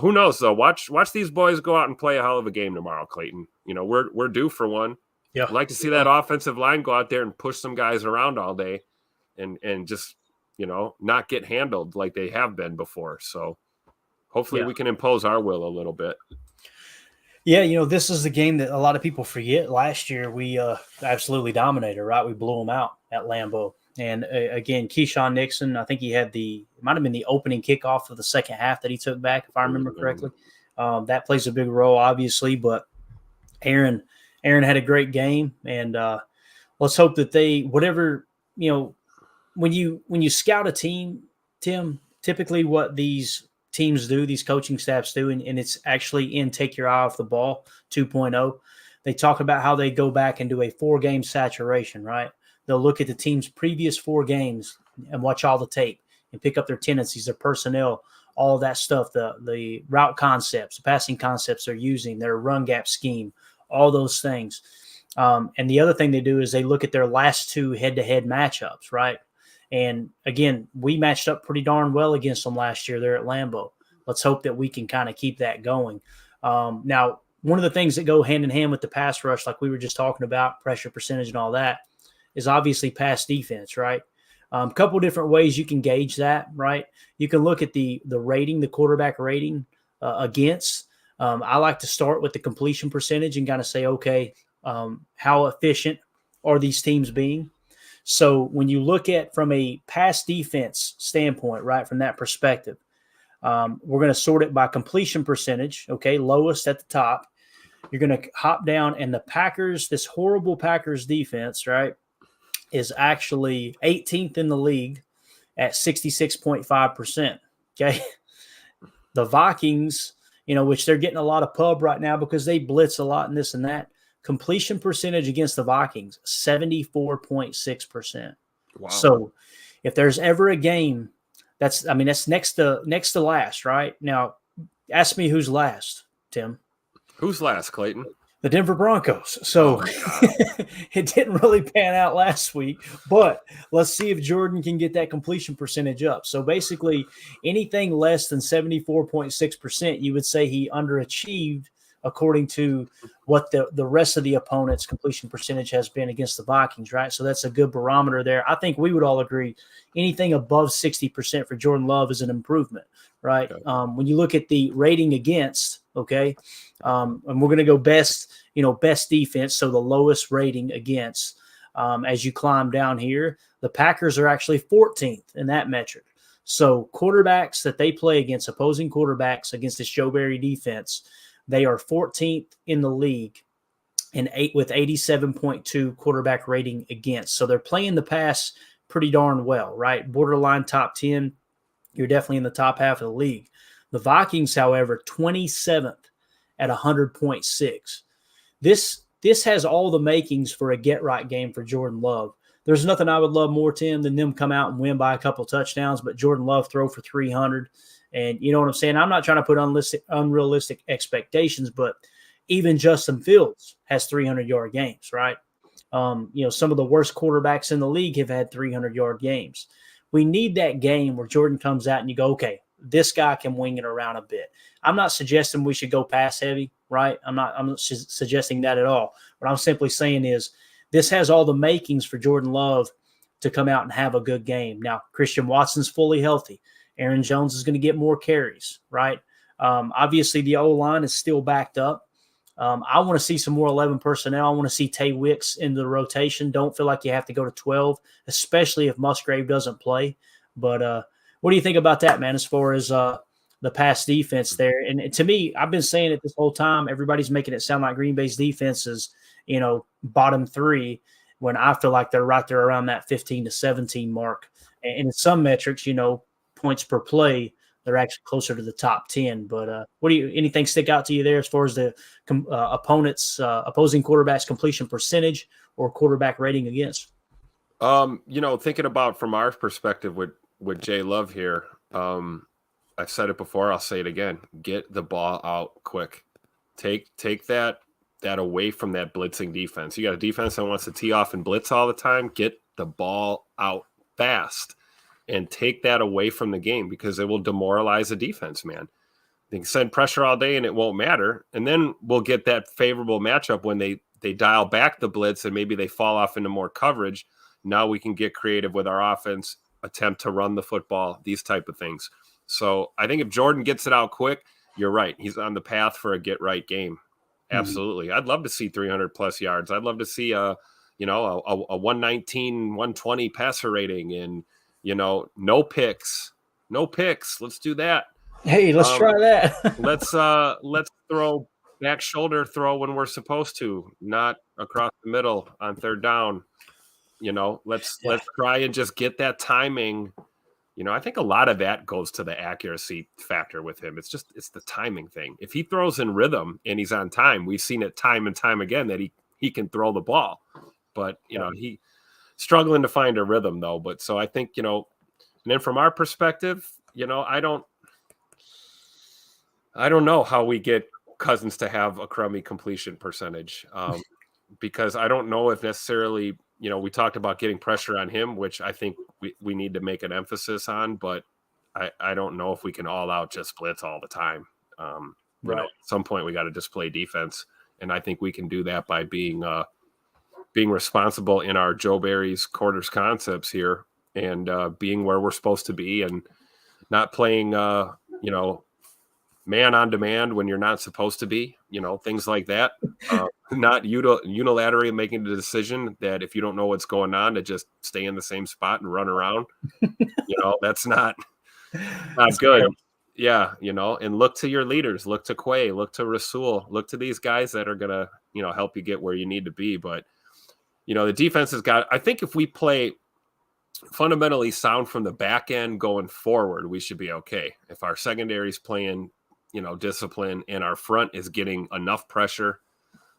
who knows though? Watch these boys go out and play a hell of a game tomorrow, Clayton. We're due for one. Yeah. I'd like to see that offensive line go out there and push some guys around all day and just, not get handled like they have been before. So hopefully we can impose our will a little bit. Yeah, this is the game that a lot of people forget. Last year, we absolutely dominated, right? We blew them out at Lambeau. And again, Keyshawn Nixon, I think it might have been the opening kickoff of the second half that he took back, if I remember correctly. That plays a big role, obviously. But Aaron had a great game. And let's hope that when you scout a team, Tim, typically what these teams do, these coaching staffs do, and it's actually in Take Your Eye Off the Ball 2.0. They talk about how they go back and do a 4-game saturation, right? They'll look at the team's previous 4 games and watch all the tape and pick up their tendencies, their personnel, all of that stuff, the route concepts, the passing concepts they're using, their run gap scheme, all those things. And the other thing they do is they look at their last 2 head-to-head matchups, right? And again, we matched up pretty darn well against them last year there at Lambeau. Let's hope that we can kind of keep that going. Now, one of the things that go hand in hand with the pass rush, like we were just talking about, pressure percentage and all that, is obviously pass defense, right? A couple different ways you can gauge that, right? You can look at the rating, the quarterback rating against. I like to start with the completion percentage and kind of say, okay, how efficient are these teams being? So when you look at from a pass defense standpoint, right, from that perspective, we're going to sort it by completion percentage, okay, lowest at the top. You're going to hop down, and the Packers, this horrible Packers defense, right, is actually 18th in the league at 66.5%, okay? The Vikings, which they're getting a lot of pub right now because they blitz a lot and this and that, completion percentage against the Vikings, 74.6%. Wow. So if there's ever a game that's next to last, right? Now, ask me who's last, Tim. Who's last, Clayton? The Denver Broncos. So it didn't really pan out last week, but let's see if Jordan can get that completion percentage up. So basically anything less than 74.6%, you would say he underachieved according to what the rest of the opponent's completion percentage has been against the Vikings, right? So that's a good barometer there. I think we would all agree anything above 60% for Jordan Love is an improvement, right? Okay. When you look at the rating against, okay, and we're going to go best defense, so the lowest rating against. As you climb down here, The Packers are actually 14th in that metric. So quarterbacks that they play against, opposing quarterbacks against this Joe Barry defense, they are 14th in the league and with 87.2 quarterback rating against. So they're playing the pass pretty darn well, right? Borderline top 10. You're definitely in the top half of the league. The Vikings, however, 27th at 100.6. This has all the makings for a get-right game for Jordan Love. There's nothing I would love more, Tim, than them come out and win by a couple touchdowns, but Jordan Love throw for 300. And you know what I'm saying? I'm not trying to put unrealistic expectations, but even Justin Fields has 300-yard games, right? Some of the worst quarterbacks in the league have had 300-yard games. We need that game where Jordan comes out and you go, okay, this guy can wing it around a bit. I'm not suggesting we should go pass heavy, right? I'm not suggesting that at all. What I'm simply saying is this has all the makings for Jordan Love to come out and have a good game. Now, Christian Watson's fully healthy. Aaron Jones is going to get more carries, right? Obviously, the O-line is still backed up. I want to see some more 11 personnel. I want to see Tay Wicks into the rotation. Don't feel like you have to go to 12, especially if Musgrave doesn't play. But what do you think about that, man, as far as the pass defense there? And to me, I've been saying it this whole time. Everybody's making it sound like Green Bay's defense is, bottom 3, when I feel like they're right there around that 15 to 17 mark. And in some metrics, points per play, they're actually closer to the top 10. But anything stick out to you there as far as the opposing quarterback's completion percentage or quarterback rating against? Thinking about from our perspective with Jay Love here, I've said it before, I'll say it again. Get the ball out quick. Take that away from that blitzing defense. You got a defense that wants to tee off and blitz all the time. Get the ball out fast and take that away from the game because it will demoralize the defense, man. They can send pressure all day and it won't matter. And then we'll get that favorable matchup when they dial back the blitz and maybe they fall off into more coverage. Now we can get creative with our offense, attempt to run the football, these type of things. So I think if Jordan gets it out quick, you're right. He's on the path for a get-right game. Absolutely. I'd love to see 300-plus yards. I'd love to see a 119, 120 passer rating and, no picks. No picks. Let's do that. Hey, let's try that. let's throw back shoulder throw when we're supposed to, not across the middle on third down. Let's try and just get that timing. I think a lot of that goes to the accuracy factor with him. It's the timing thing. If he throws in rhythm and he's on time, we've seen it time and time again that he can throw the ball. But, he struggling to find a rhythm though. But so I think, and then from our perspective, I don't know how we get Cousins to have a crummy completion percentage because I don't know if necessarily, we talked about getting pressure on him, which I think we need to make an emphasis on, but I don't know if we can all out just blitz all the time. Right. At some point we got to display defense. And I think we can do that by being responsible in our Joe Barry's quarters concepts here and being where we're supposed to be and not playing, man on demand when you're not supposed to be, things like that. Not unilaterally making the decision that if you don't know what's going on to just stay in the same spot and run around, that's not good. Fair. Yeah. And look to your leaders, look to Quay, look to Rasul, look to these guys that are going to, help you get where you need to be. But, the defense has got, I think if we play fundamentally sound from the back end going forward, we should be okay. If our secondary is playing, discipline and our front is getting enough pressure,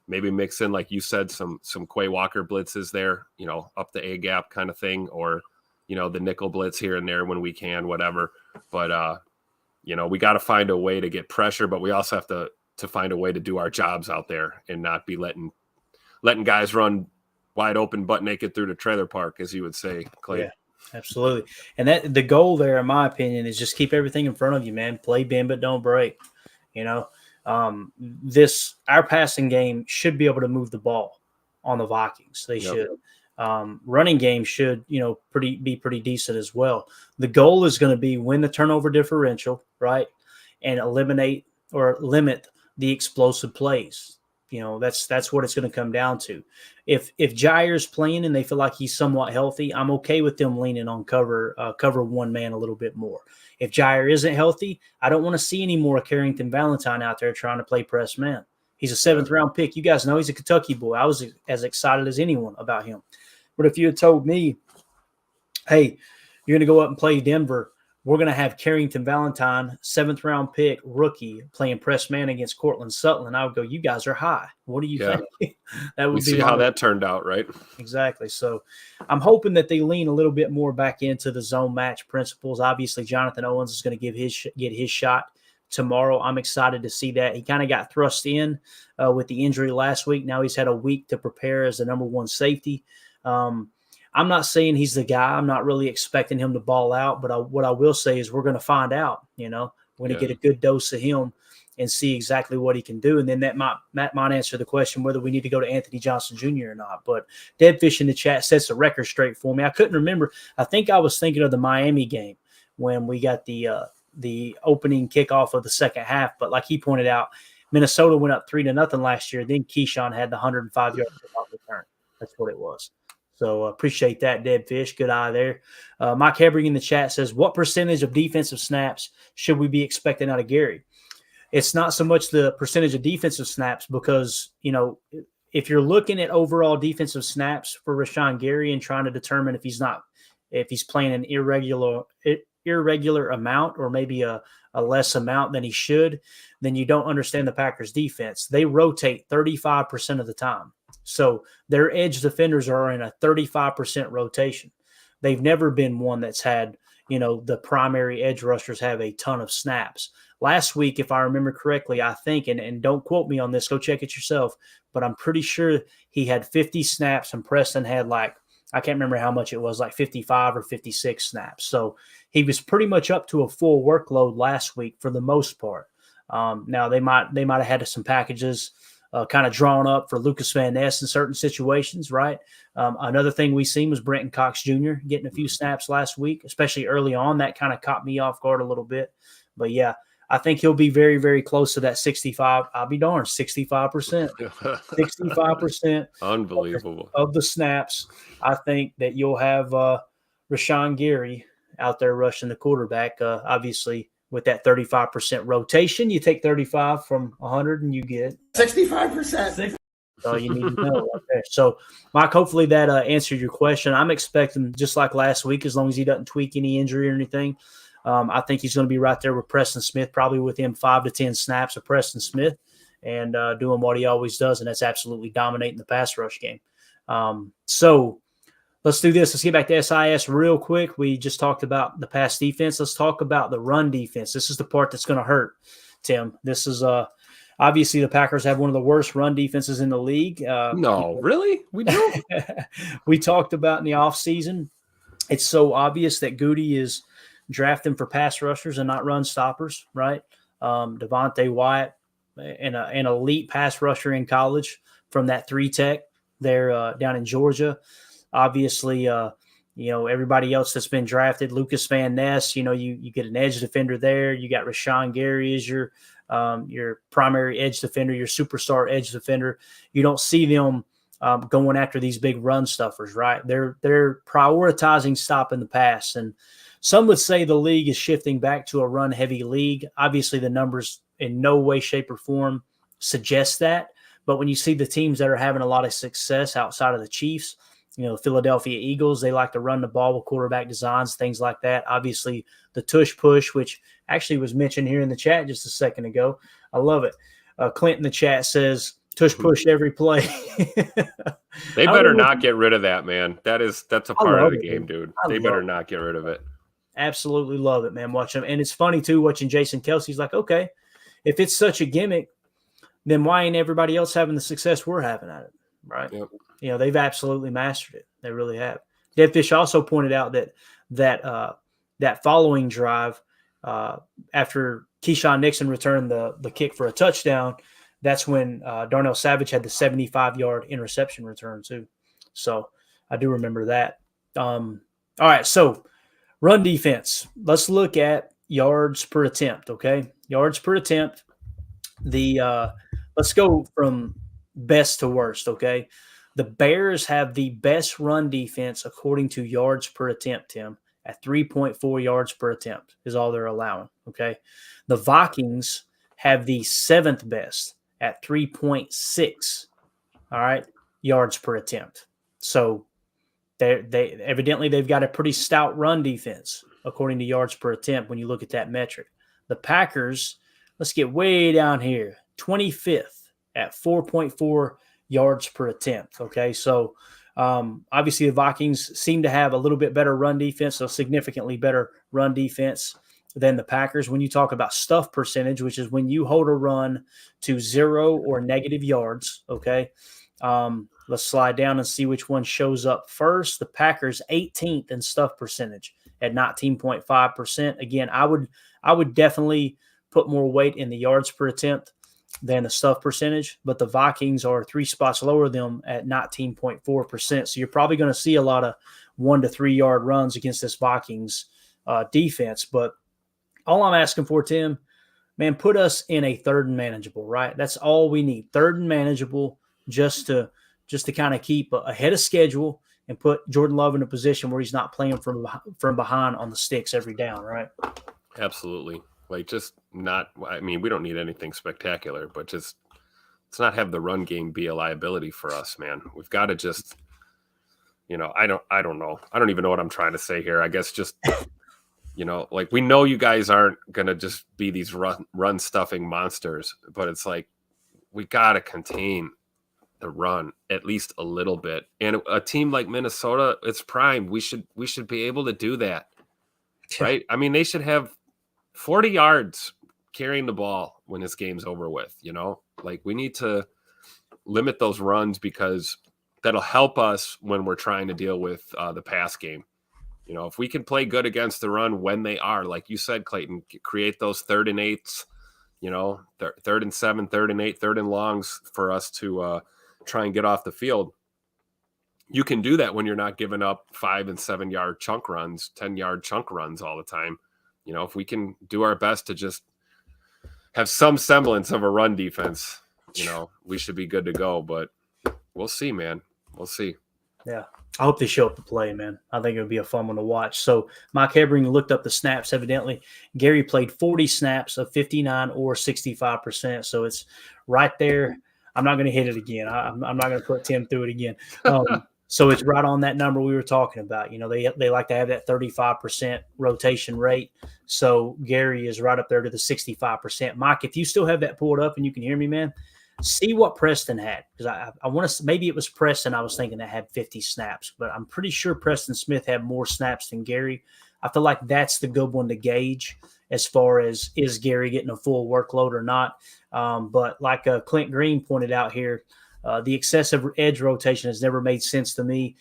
maybe mix in, like you said, some Quay Walker blitzes there, up the A gap kind of thing, or, the nickel blitz here and there when we can, whatever. But, we got to find a way to get pressure, but we also have to find a way to do our jobs out there and not be letting guys run wide open, butt naked through the trailer park, as you would say, Clay. Yeah, absolutely. And that the goal there, in my opinion, is just keep everything in front of you, man. Play bend, but don't break. Our passing game should be able to move the ball on the Vikings. They should. Running game should, be pretty decent as well. The goal is going to be win the turnover differential, right, and eliminate or limit the explosive plays. That's what it's going to come down to. If Jaire's playing and they feel like he's somewhat healthy, I'm okay with them leaning on cover one man a little bit more. If Jaire isn't healthy, I don't want to see any more Carrington Valentine out there trying to play press man. He's a 7th round pick. You guys know he's a Kentucky boy. I was as excited as anyone about him. But if you had told me, hey, you're going to go up and play Denver, we're going to have Carrington Valentine, 7th round pick, rookie, playing press man against Cortland Sutton, I would go, you guys are high. What do you think? That would we see how that turned out, right? Exactly. So I'm hoping that they lean a little bit more back into the zone match principles. Obviously, Jonathan Owens is going to get his shot tomorrow. I'm excited to see that. He kind of got thrust in with the injury last week. Now he's had a week to prepare as the number one safety. I'm not saying he's the guy. I'm not really expecting him to ball out, but what I will say is we're going to find out. We're going to get a good dose of him and see exactly what he can do. And then that might answer the question whether we need to go to Anthony Johnson Jr. or not. But Deadfish in the chat sets the record straight for me. I couldn't remember. I think I was thinking of the Miami game when we got the opening kickoff of the second half. But like he pointed out, Minnesota went up 3-0 last year. Then Keyshawn had the 105-yard kickoff return. That's what it was. So appreciate that, Deadfish. Good eye there. Mike Hebring in the chat says, what percentage of defensive snaps should we be expecting out of Gary? It's not so much the percentage of defensive snaps because, if you're looking at overall defensive snaps for Rashawn Gary and trying to determine if he's playing an irregular amount or maybe a less amount than he should, then you don't understand the Packers defense. They rotate 35% of the time. So their edge defenders are in a 35% rotation. They've never been one that's had, the primary edge rushers have a ton of snaps. Last week, if I remember correctly, I think, and don't quote me on this, go check it yourself, but I'm pretty sure he had 50 snaps and Preston had I can't remember how much it was, like 55 or 56 snaps. So he was pretty much up to a full workload last week for the most part. Now they might have had some packages kind of drawn up for Lucas Van Ness in certain situations, right? Another thing we seen was Brenton Cox Jr. getting a few snaps last week, especially early on. That kind of caught me off guard a little bit. But yeah, I think he'll be very, very close to that 65. I'll be darned, 65%. 65%. Unbelievable. Of the snaps. I think that you'll have Rashawn Gary out there rushing the quarterback, obviously, with that 35% rotation. You take 35 from 100 and you get 65%. That's all you need to know right there. So, Mike, hopefully that answered your question. I'm expecting, just like last week, as long as he doesn't tweak any injury or anything, I think he's going to be right there with Preston Smith, probably within 5 to 10 snaps of Preston Smith and doing what he always does, and that's absolutely dominating the pass rush game. So let's do this. Let's get back to SIS real quick. We just talked about the pass defense. Let's talk about the run defense. This is the part that's going to hurt, Tim. This is obviously the Packers have one of the worst run defenses in the league. No, really? We do? We talked about in the offseason. It's so obvious that Goody is drafting for pass rushers and not run stoppers, right? Devontae Wyatt, an elite pass rusher in college from that 3 Tech there down in Georgia. Obviously, everybody else that's been drafted, Lucas Van Ness, you get an edge defender there. You got Rashawn Gary as your primary edge defender, your superstar edge defender. You don't see them going after these big run stuffers, right? They're prioritizing stopping the pass. And some would say the league is shifting back to a run-heavy league. Obviously, the numbers in no way, shape, or form suggest that. But when you see the teams that are having a lot of success outside of the Chiefs, the Philadelphia Eagles, they like to run the ball with quarterback designs, things like that. Obviously, the tush push, which actually was mentioned here in the chat just a second ago. I love it. Clint in the chat says, tush push every play. They better not get rid of that, man. That's a part of the game, dude. They better not get rid of it. Absolutely love it, man. Watch them. And it's funny, too, watching Jason Kelsey's like, okay, if it's such a gimmick, then why ain't everybody else having the success we're having at it, right? Yep. They've absolutely mastered it. They really have. Deadfish also pointed out that following drive, after Keyshawn Nixon returned the kick for a touchdown, that's when Darnell Savage had the 75-yard interception return, too. So I do remember that. All right, so run defense. Let's look at yards per attempt, okay? Yards per attempt. Let's go from best to worst, okay? The Bears have the best run defense according to yards per attempt, Tim, at 3.4 yards per attempt is all they're allowing, okay? The Vikings have the seventh best at 3.6, all right, yards per attempt. So they evidently they've got a pretty stout run defense according to yards per attempt when you look at that metric. The Packers, let's get way down here, 25th at 4.4 yards per attempt. Okay, so obviously the Vikings seem to have a little bit better run defense, a significantly better run defense than the Packers. When you talk about stuff percentage, which is when you hold a run to 0 or negative yards, okay, let's slide down and see which one shows up first. The Packers 18th in stuff percentage at 19.5%. Again, I would definitely put more weight in the yards per attempt than the stuff percentage, but the Vikings are 3 spots lower than them at 19.4%. So you're probably going to see a lot of 1 to 3 yard runs against this Vikings defense. But all I'm asking for, Tim, man, put us in a third and manageable, right? That's all we need. Third and manageable, just to kind of keep ahead of schedule and put Jordan Love in a position where he's not playing from behind on the sticks every down, right? Absolutely. Like, just not, I mean, we don't need anything spectacular, but just let's not have the run game be a liability for us, man. We've got to just, I don't know. I don't even know what I'm trying to say here. I guess just, like, we know you guys aren't going to just be these run stuffing monsters, but it's like, we got to contain the run at least a little bit. And a team like Minnesota, it's prime. We should be able to do that. Right? I mean, they should have 40 yards carrying the ball when this game's over with, like, we need to limit those runs because that'll help us when we're trying to deal with the pass game. If we can play good against the run when they are, like you said, Clayton, create those 3rd and 8s, 3rd and 7, 3rd and 8, 3rd and longs for us to try and get off the field. You can do that when you're not giving up 5 and 7 yard chunk runs, 10-yard chunk runs all the time. If we can do our best to just have some semblance of a run defense, we should be good to go. But we'll see, man. We'll see. Yeah. I hope they show up to play, man. I think it would be a fun one to watch. So Mike Hebring looked up the snaps, evidently. Gary played 40 snaps of 59 or 65%. So it's right there. I'm not going to hit it again. I'm not going to put Tim through it again. So it's right on that number we were talking about. They like to have that 35% rotation rate. So Gary is right up there to the 65%. Mike, if you still have that pulled up and you can hear me, man, see what Preston had. Because I want to – maybe it was Preston I was thinking that had 50 snaps. But I'm pretty sure Preston Smith had more snaps than Gary. I feel like that's the good one to gauge as far as is Gary getting a full workload or not. But like Clint Green pointed out here, the excessive edge rotation has never made sense to me.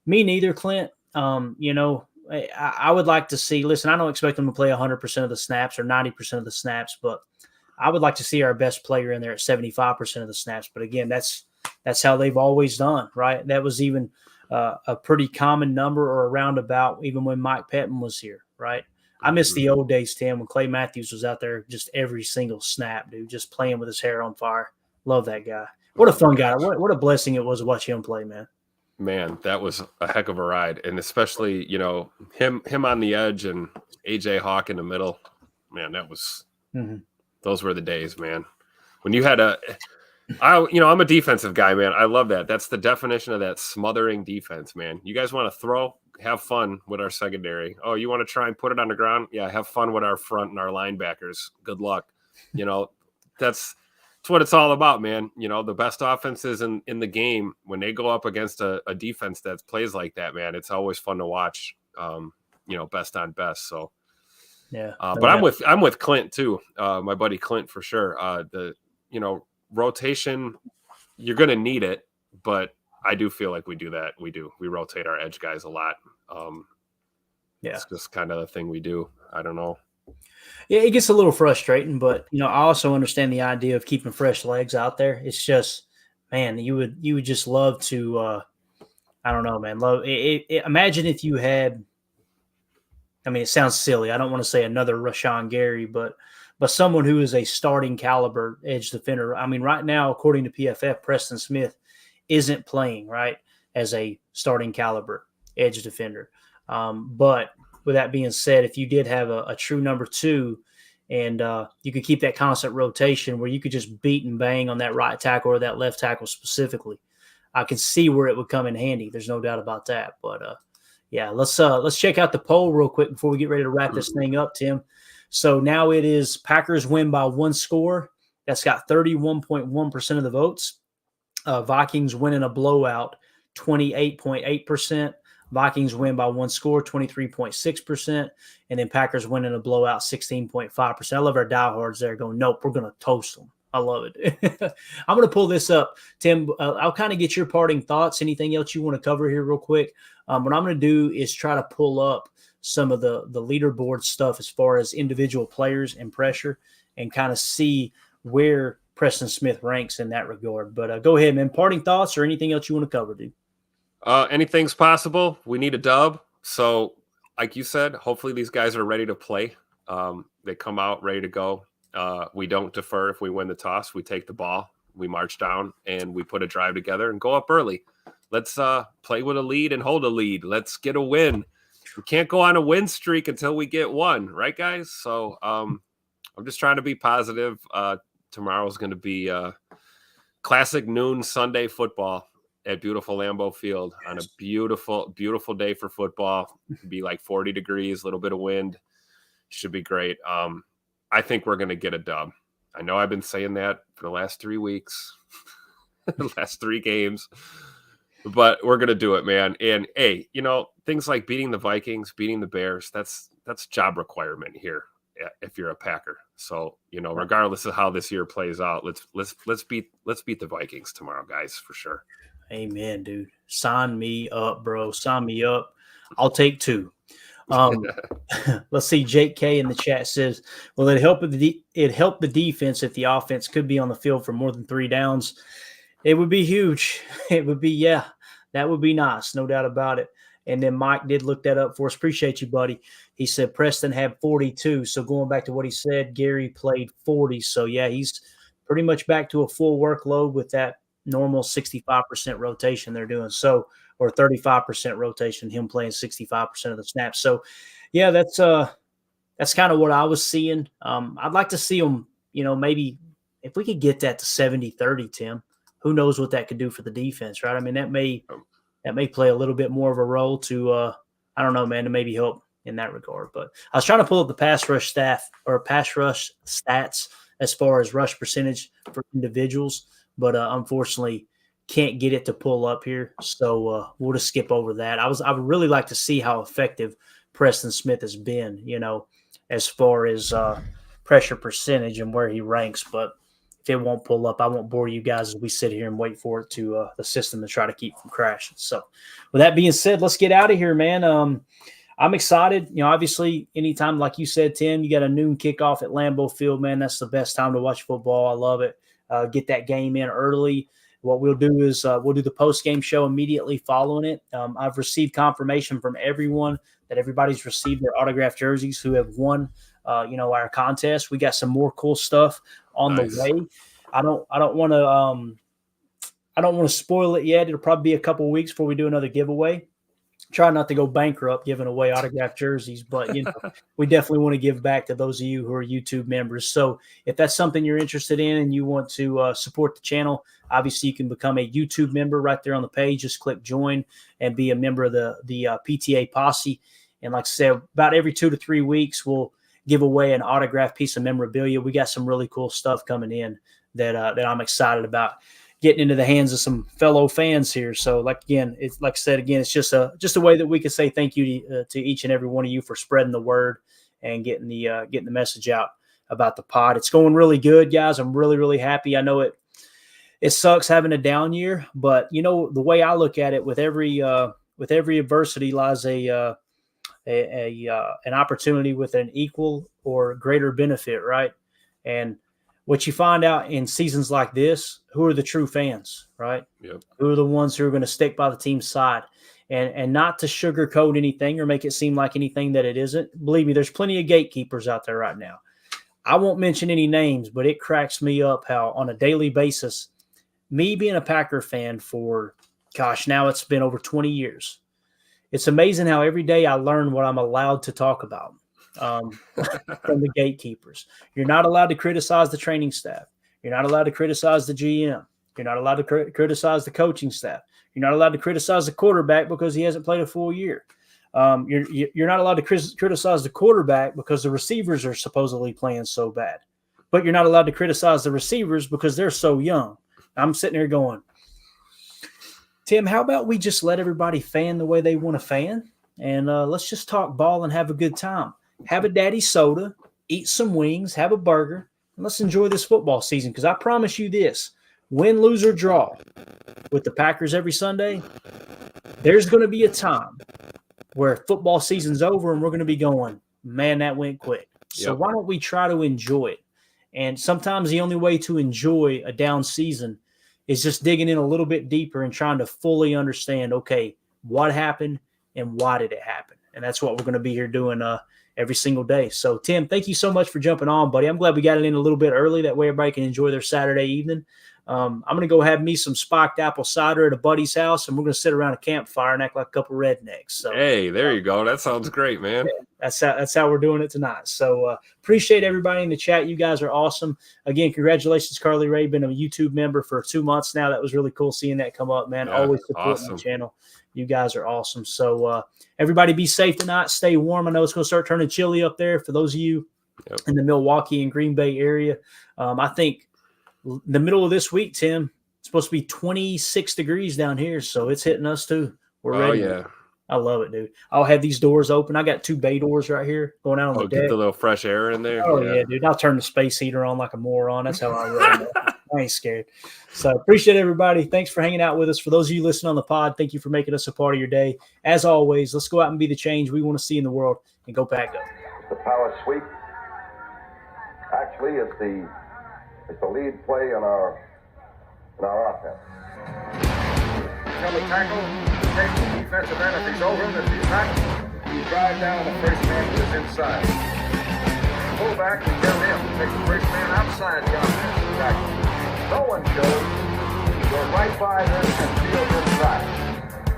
Me neither, Clint. I would like to see – listen, I don't expect them to play 100% of the snaps or 90% of the snaps, but I would like to see our best player in there at 75% of the snaps. But, again, that's how they've always done, right? That was even a pretty common number or a roundabout even when Mike Pettin was here, right? I miss the old days, Tim, when Clay Matthews was out there just every single snap, dude, just playing with his hair on fire. Love that guy. What a fun guy. What a blessing it was to watch him play, man. Man, that was a heck of a ride. And especially, him on the edge and AJ Hawk in the middle. Man, that was those were the days, man. When you had I'm a defensive guy, man. I love that. That's the definition of that smothering defense, man. You guys want to throw? Have fun with our secondary. Oh, you want to try and put it on the ground? Yeah, have fun with our front and our linebackers. Good luck. That's what it's all about, man. The best offenses in the game, when they go up against a defense that plays like that, man, it's always fun to watch. Best on best. So yeah. But I'm with Clint too. My buddy Clint for sure. The rotation, you're gonna need it, but I do feel like we do that. We rotate our edge guys a lot. It's just kind of the thing we do. I don't know. Yeah, it gets a little frustrating, but I also understand the idea of keeping fresh legs out there. It's just, man, you would just love to. I don't know, man. Love it. Imagine if you had. I mean, it sounds silly. I don't want to say another Rashawn Gary, but but someone who is a starting caliber edge defender. I mean, right now, according to PFF, Preston Smith isn't playing, right, as a starting caliber edge defender. But with that being said, if you did have a true number 2, and you could keep that constant rotation where you could just beat and bang on that right tackle or that left tackle specifically, I can see where it would come in handy. There's no doubt about that. But yeah, let's check out the poll real quick before we get ready to wrap this thing up, Tim. So now it is Packers win by 1 score. That's got 31.1% of the votes. Vikings win in a blowout, 28.8%. Vikings win by 1 score, 23.6%. And then Packers win in a blowout, 16.5%. I love our diehards there going, nope, we're going to toast them. I love it. I'm going to pull this up. Tim, I'll kind of get your parting thoughts. Anything else you want to cover here real quick? What I'm going to do is try to pull up some of the leaderboard stuff as far as individual players and pressure and kind of see where Preston Smith ranks in that regard. But go ahead, man. Parting thoughts or anything else you want to cover, dude? Anything's possible. We need a dub. So, like you said, hopefully these guys are ready to play. They come out ready to go. We don't defer if we win the toss. We take the ball, we march down, and we put a drive together and go up early. Let's play with a lead and hold a lead. Let's get a win. We can't go on a win streak until we get one, right, guys? So I'm just trying to be positive. Tomorrow's going to be classic noon Sunday football at beautiful Lambeau Field on a beautiful, beautiful day for football. It'll be like 40 degrees, a little bit of wind. Should be great. I think we're going to get a dub. I know I've been saying that for the last 3 weeks, the last 3 games, but we're going to do it, man. And hey, things like beating the Vikings, beating the Bears, that's job requirement here if you're a Packer. So, regardless of how this year plays out, let's beat the Vikings tomorrow, guys, for sure. Amen, dude. Sign me up, bro. Sign me up. I'll take 2. Let's see. Jake K in the chat says, "Well, it helped the defense if the offense could be on the field for more than 3 downs. It would be huge. It would be, that would be nice, no doubt about it." And then Mike did look that up for us. Appreciate you, buddy. He said Preston had 42. So going back to what he said, Gary played 40. So yeah, he's pretty much back to a full workload with that normal 65% rotation they're doing. So, or 35% rotation, him playing 65% of the snaps. So yeah, that's kind of what I was seeing. I'd like to see him, maybe if we could get that to 70-30, Tim, who knows what that could do for the defense, right? I mean, that may play a little bit more of a role to, I don't know, man, to maybe help in that regard. But I was trying to pull up the pass rush stats as far as rush percentage for individuals, but unfortunately can't get it to pull up here. So we'll just skip over that. I would really like to see how effective Preston Smith has been, as far as pressure percentage and where he ranks. But if it won't pull up, I won't bore you guys as we sit here and wait for it to the system to try to keep from crashing. So with that being said, let's get out of here, man. I'm excited. Obviously, anytime, like you said, Tim, you got a noon kickoff at Lambeau Field, man. That's the best time to watch football. I love it. Get that game in early. What we'll do is we'll do the post-game show immediately following it. I've received confirmation from everyone that everybody's received their autographed jerseys who have won, our contest. We got some more cool stuff on the way. I don't want to spoil it yet. It'll probably be a couple of weeks before we do another giveaway. Try not to go bankrupt giving away autographed jerseys, but we definitely want to give back to those of you who are YouTube members. So if that's something you're interested in and you want to support the channel, obviously you can become a YouTube member right there on the page. Just click join and be a member of the PTA posse. And like I said, about every 2 to 3 weeks, we'll give away an autographed piece of memorabilia. We got some really cool stuff coming in that I'm excited about getting into the hands of some fellow fans here. So it's like I said, again, it's just a way that we can say thank you to each and every one of you for spreading the word and getting the message out about the pod. It's going really good, guys. I'm really, really happy. I know it sucks having a down year, but the way I look at it, with every adversity lies an opportunity with an equal or greater benefit, right? And what you find out in seasons like this, who are the true fans, right? Yep. Who are the ones who are going to stick by the team's side, and not to sugarcoat anything or make it seem like anything that it isn't. Believe me, there's plenty of gatekeepers out there right now. I won't mention any names, but it cracks me up how on a daily basis, me being a Packer fan for, gosh, now it's been over 20 years. It's amazing how every day I learn what I'm allowed to talk about from the gatekeepers. You're not allowed to criticize the training staff. You're not allowed to criticize the GM. You're not allowed to criticize the coaching staff. You're not allowed to criticize the quarterback because he hasn't played a full year. You're not allowed to criticize the quarterback because the receivers are supposedly playing so bad. But you're not allowed to criticize the receivers because they're so young. I'm sitting there going, Tim, how about we just let everybody fan the way they want to fan? And let's just talk ball and have a good time. Have a daddy soda, eat some wings, have a burger, and let's enjoy this football season. Because I promise you this, win, lose, or draw with the Packers every Sunday, there's going to be a time where football season's over and we're going to be going, man, that went quick. So why don't we try to enjoy it? And sometimes the only way to enjoy a down season is just digging in a little bit deeper and trying to fully understand, okay, what happened and why did it happen? And that's what we're going to be here doing every single day. So, Tim, thank you so much for jumping on, buddy. I'm glad we got it in a little bit early. That way everybody can enjoy their Saturday evening. I'm going to go have me some spiked apple cider at a buddy's house, and we're going to sit around a campfire and act like a couple rednecks. So, hey, there you go. That sounds great, man. Yeah, that's how we're doing it tonight. So appreciate everybody in the chat. You guys are awesome. Again, congratulations, Carly Ray. Been a YouTube member for 2 months now. That was really cool seeing that come up, man. Yeah, always supporting awesome. the channel. You guys are awesome. So everybody be safe tonight. Stay warm. I know it's going to start turning chilly up there for those of you in the Milwaukee and Green Bay area. I think the middle of this week, Tim, it's supposed to be 26 degrees down here, so it's hitting us too. We're ready. Oh, yeah. I love it, dude. I'll have these doors open. I got 2 bay doors right here going out on the deck. Get the little fresh air in there. Oh, yeah, dude. I'll turn the space heater on like a moron. That's how I roll. I ain't scared. So appreciate everybody. Thanks for hanging out with us. For those of you listening on the pod, thank you for making us a part of your day. As always, let's go out and be the change we want to see in the world and go back up. The power sweep. Actually, it's the lead play in our offense. Tell the tackle, take the defensive end. If he's over him, if he's not, you drive down the first man who is inside. Pull back and tell him to take the first man outside the offensive tackle. No one goes. Go right by them and field inside.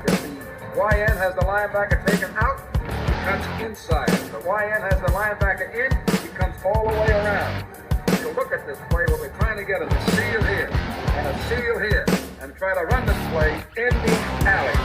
If the YN has the linebacker taken out, he cuts inside. If the YN has the linebacker in, he comes all the way around. So look at this play. What we're trying to get is a seal here and a seal here, and try to run this play in the alley.